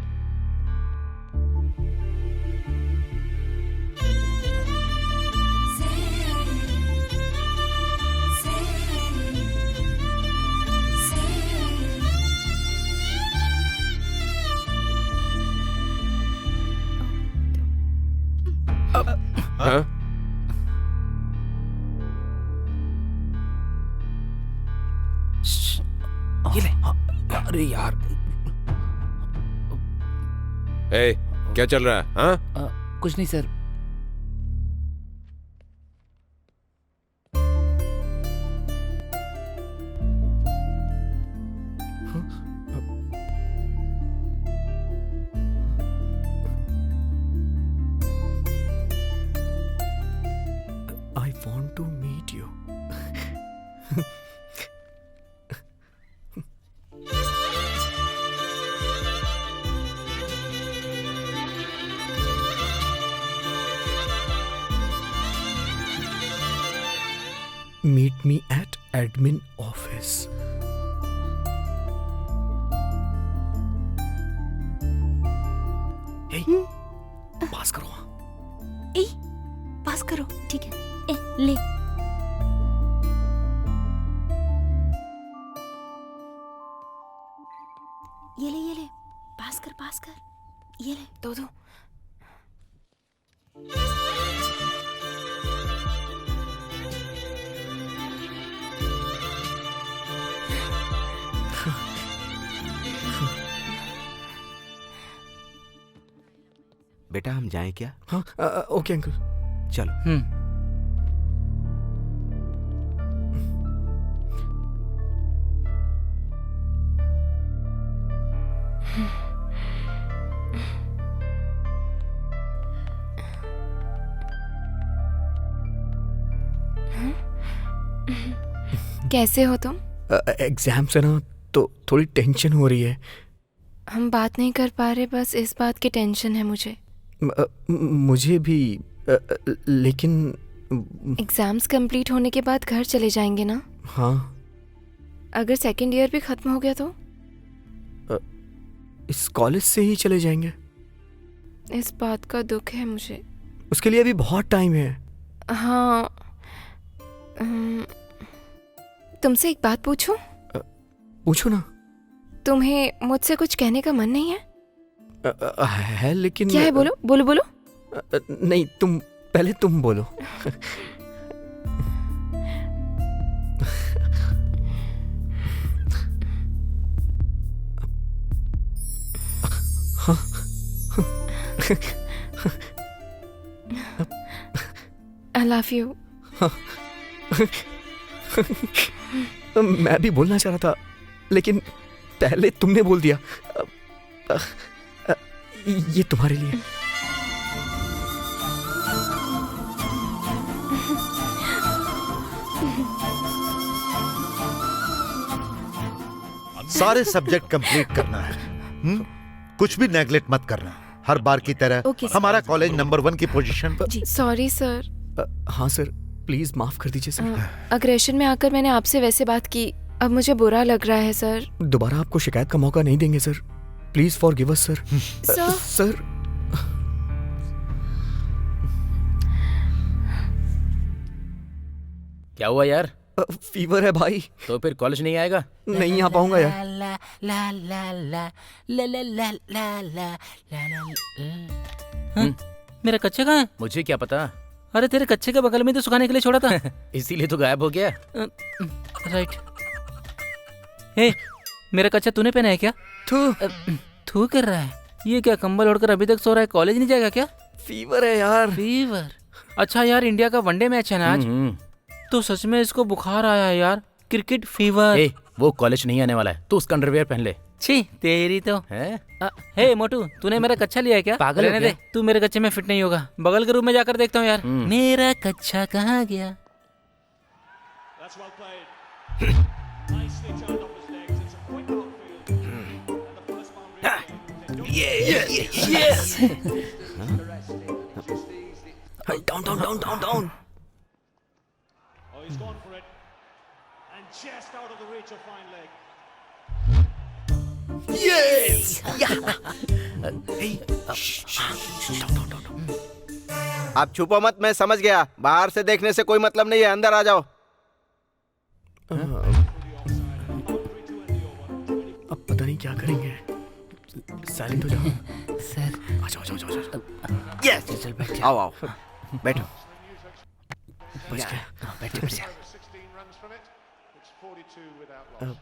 हाँ? ये ले। अरे यार, ए, क्या चल रहा है? हाँ? कुछ नहीं sir. I want to meet you. Meet me at admin office. Hey, पास करो। ए, पास करो। ठीक है। ए, ले। ये ले, पास कर। ये ले, दो। बेटा हम जाएं क्या? हाँ, ओके अंकल। चलो। कैसे हो तुम? एग्जाम से ना तो थोड़ी टेंशन हो रही है। हम बात नहीं कर पा रहे, बस इस बात की टेंशन है मुझे। मुझे भी, लेकिन एग्जाम्स कंप्लीट होने के बाद घर चले जाएंगे ना? हाँ। अगर सेकंड ईयर भी खत्म हो गया तो? इस कॉलेज से ही चले जाएंगे। इस बात का दुख है मुझे। उसके लिए अभी बहुत टाइम है। हाँ। तुमसे एक बात पूछूं? पूछो ना। तुम्हें मुझसे कुछ कहने का मन नहीं है? है, लेकिन क्या है? बोलो बोलो बोलो। नहीं, पहले तुम बोलो। I love you. मैं भी बोलना चाह रहा था, लेकिन पहले तुमने बोल दिया। ये तुम्हारे लिए। सारे सब्जेक्ट कंप्लीट करना है। कुछ भी नेगलेक्ट मत करना। हर बार की तरह हमारा कॉलेज नंबर 1 की पोजीशन पर। Sorry sir. हाँ सर, प्लीज माफ कर दीजिए सर। अग्रेशन में आकर मैंने आपसे वैसे बात की, अब मुझे बुरा लग रहा है सर। दोबारा आपको शिकायत का मौका नहीं देंगे sir. Please forgive us sir. Sir क्या हुआ यार? फीवर है भाई। तो फिर कॉलेज नहीं आएगा? नहीं आ पाऊंगा यार। मेरा कच्चे कहाँ है? मुझे क्या पता। अरे तेरे कच्चे के बगल में तो सुखाने के लिए छोड़ा था। इसीलिए तो गायब हो गया। राइट। हे, मेरा कच्चा तूने पहना है क्या? थू कर रहा है। ये क्या कंबल ओढ़कर अभी तक सो रहा है? कॉलेज नहीं जाएगा क्या? फीवर है यार। फीवर? अच्छा यार, इंडिया का वनडे मैच है ना आज, तो सच में इसको बुखार आया है यार। Cricket fever. वो कॉलेज नहीं आने वाला है, तू उसका अंडरवियर पहन ले। छी तेरी तो है। हे मोटू, तूने मेरा कच्चा लिया है क्या? पागल है क्या? तू मेरे कच्चे में फिट नहीं होगा। बगल के रूम में जाकर देखता हूँ यार। मेरा कच्चा कहाँ गया? Yes. Down. Oh, he's gone for it. And just out of the reach of fine leg. Yes. आप छुपो मत, मैं समझ गया। बाहर से देखने से कोई मतलब नहीं है, अंदर आ जाओ। अब पता नहीं क्या करेंगे। साइलेंट हो जाओ। सर आ जाओ। यस, चल बैठ। आओ बैठो। बच गया। बैठ जा। It's 42 without loss.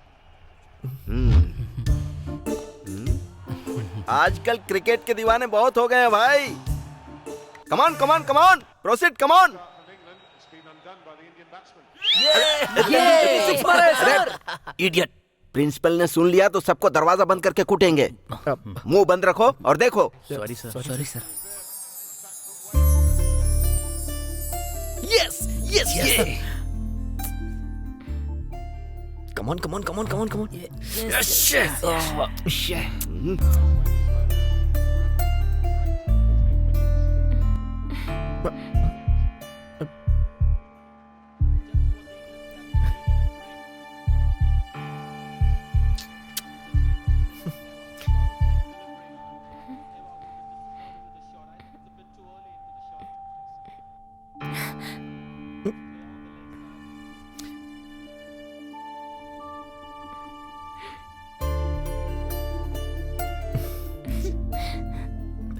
आजकल क्रिकेट के दीवाने बहुत हो गए हैं भाई। कमान कमान कमान, प्रोसीड कमान। इडियट, प्रिंसिपल ने सुन लिया तो सबको दरवाजा बंद करके कूटेंगे। मुंह बंद रखो और देखो। Sorry sir. Yes yes yes. Come on.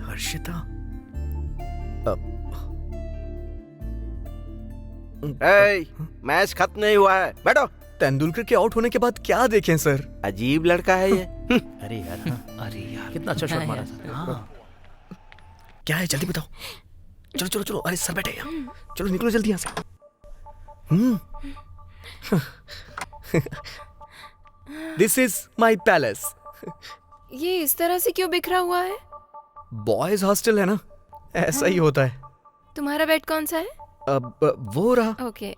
Harshita, match खत्म नहीं हुआ है, बैठो। तेंदुलकर के आउट होने के बाद क्या देखें सर? अजीब लड़का है ये। अरे यार कितना अच्छा शॉट मारा था। हाँ। क्या है जल्दी बताओ। चलो। अरे सर बैठे यहाँ। चलो निकलो जल्दी यहाँ से। This is my palace. ये इस तरह से क्यों बिखरा हुआ है? बॉयज हॉस्टल है ना, ऐसा ही होता है। तुम्हारा बेड कौन सा है? अब वो रहा। ओके।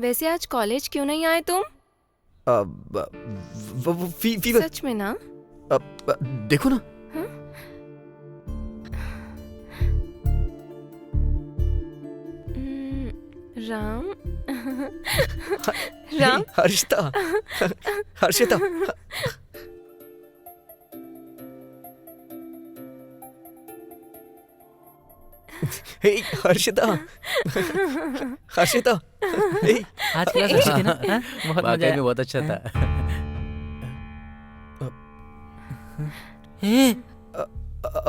वैसे आज कॉलेज क्यों नहीं आए तुम? फीवर। सच में ना? देखो ना। राम। हर्षिता। हे हर्षिता। हे आज क्लास अच्छी थी ना? बहुत मजा आया। बहुत अच्छा था।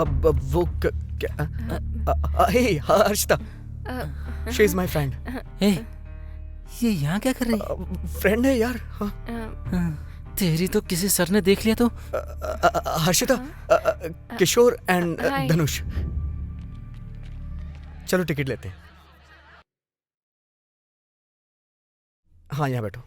अब वो क्या? Hey Harshita, she is my friend. ये यहाँ क्या कर रही है? फ्रेंड है यार। तेरी तो किसी सर ने देख लिया तो। हर्षिता, किशोर एंड धनुष। चलो टिकट लेते हैं। हाँ यहाँ बैठो।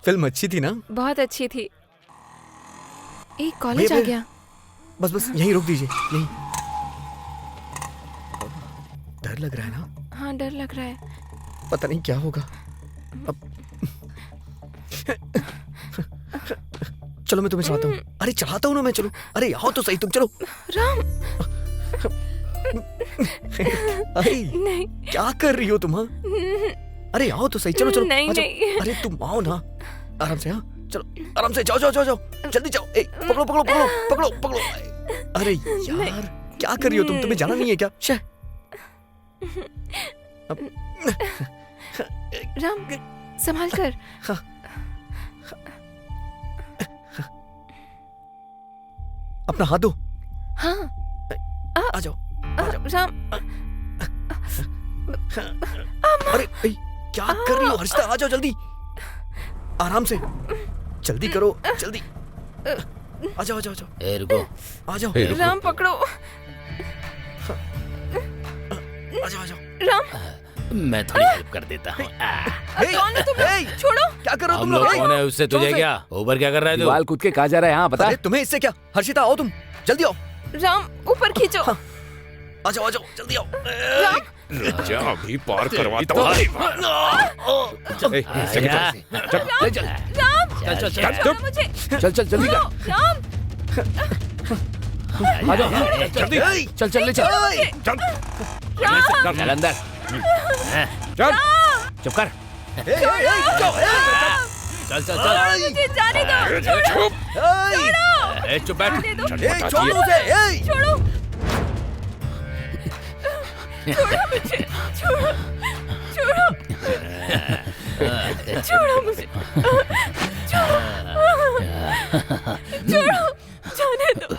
फिल्म अच्छी थी ना? बहुत अच्छी थी। एक कॉलेज आ गया। बस यहीं रोक दीजिए, यहीं। डर लग रहा है ना? हाँ डर लग रहा है। पता नहीं क्या होगा अब। चलो मैं तुम्हें चढ़ाता हूँ। अरे चढ़ाता हूँ ना मैं, चलो। अरे आओ तो सही तुम, चलो। राम। अरे नहीं। क्या कर रही हो तुम? हाँ अरे आओ तो सही, चलो। नहीं। अरे तुम आओ ना, आराम से। हाँ चलो आराम से, जाओ जल्दी जाओ। पकड़ो। अरे यार क्या कर रही हो तुम? तुम्हें जाना नहीं है क्या? राम संभाल कर। अपना हाथ दो। हाँ आ जाओ। राम। अरे क्या कर रही हो हर्षिता? आ जाओ जल्दी, आराम से, जल्दी करो, जल्दी। आ जाओ। रुको। आ जाओ। राम पकड़ो। आ जाओ। राम मैं थोड़ी हेल्प कर देता हूँ। कौन है तुम? छोड़ो। क्या कर रहे हो हम तुम लोग? लोग? कौन है उससे तुझे क्या? ऊपर क्या कर रहा है तू? दीवार कूद के कहाँ जा रहा है? हाँ बता। अरे तुम्हें इससे क्या? हर्षिता आओ तुम, जल्दी आओ। राम ऊपर खींचो। आ जाओ जल्दी आओ। जा अभी पार करवाता हूँ। चल जल्दी कर। आ जाओ जल्दी। चल ले चल अंदर। चल चुप कर। चल मुझे जाने दो। चुप बैठ। छोड़ो। छोड़ो मुझे, छोड़ो, छोड़ो, छोड़ो मुझे, छोड़ो, जाने दो।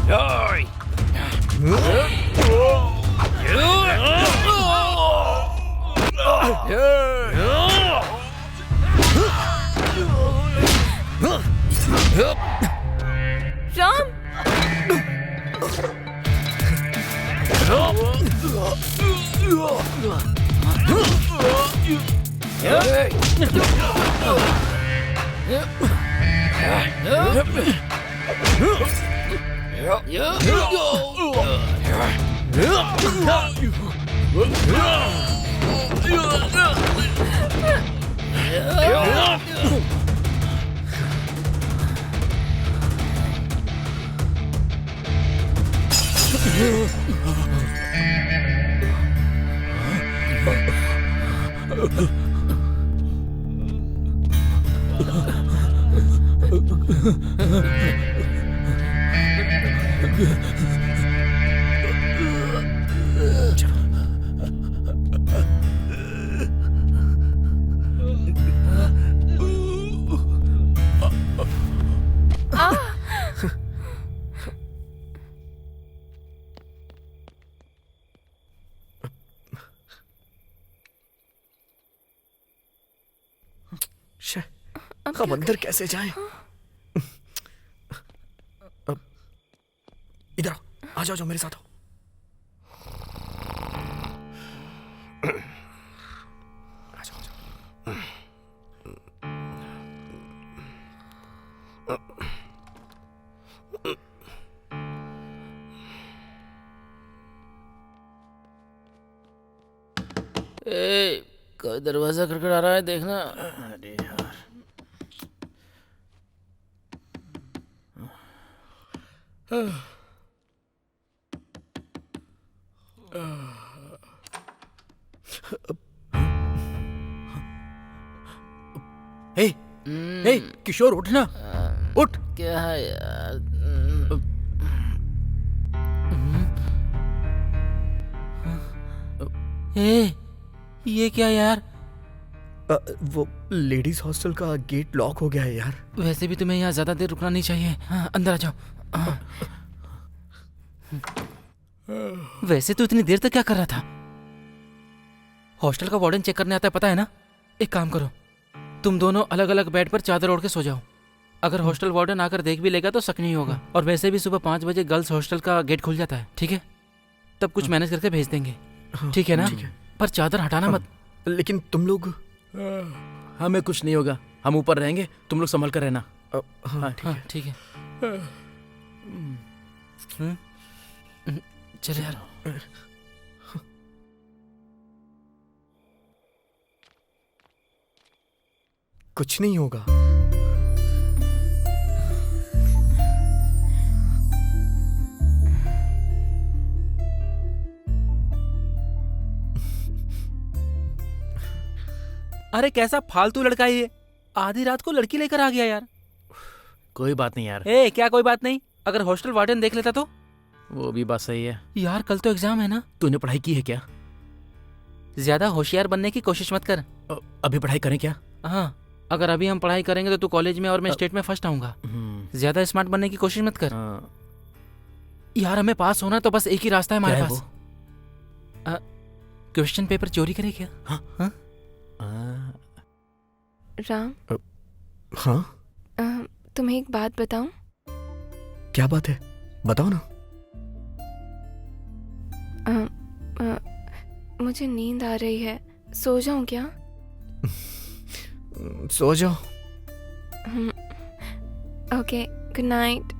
राम, हम अंदर कैसे जाएं? इधर आ जाओ, मेरे साथ आओ। कोई दरवाजा खटखटा रहा है, देखना। अरे यार, हे किशोर, उठना, उठ। क्या है यार? ये क्या यार? वो लेडीज हॉस्टल का गेट लॉक हो गया है यार। वैसे भी तुम्हें यहाँ ज्यादा देर रुकना नहीं चाहिए। हाँ, अंदर आ जाओ। वैसे तो इतनी देर तक क्या कर रहा था? हॉस्टल का वार्डन चेक करने आता है, पता है ना? एक काम करो, तुम दोनों अलग अलग बेड पर चादर ओढ़ के सो जाओ। अगर हॉस्टल वार्डन आकर देख भी लेगा तो शक नहीं होगा। और वैसे भी सुबह 5 बजे गर्ल्स हॉस्टल का गेट खुल जाता है, ठीक है? तब कुछ मैनेज करके भेज देंगे, ठीक है ना? पर चादर हटाना मत। लेकिन तुम लोग? हमें कुछ नहीं होगा, हम ऊपर रहेंगे, तुम लोग संभल कर रहना। हाँ ठीक है। चलो यार। कुछ नहीं होगा। अरे कैसा फालतू लड़का है ये, आधी रात को लड़की लेकर आ गया यार। कोई बात नहीं यार। क्या कोई बात नहीं? अगर हॉस्टल वार्डन देख लेता तो? वो भी बात सही है यार, कल तो एग्जाम है ना। तूने पढ़ाई की है क्या? ज्यादा होशियार बनने की कोशिश मत कर। अभी पढ़ाई करें क्या? हाँ, अगर अभी हम पढ़ाई करेंगे तो तू कॉलेज में और मैं स्टेट में फर्स्ट आऊंगा। ज्यादा स्मार्ट बनने की कोशिश मत कर। यार, हमें पास होना तो बस एक ही रास्ता है हमारे पास। क्वेश्चन पेपर चोरी करे क्या? हाँ? राम, हाँ? तुम्हें एक बात बताऊं? क्या बात है, बताओ ना। मुझे नींद आ रही है, सो जाऊं क्या? सो जाओ। Okay, good night.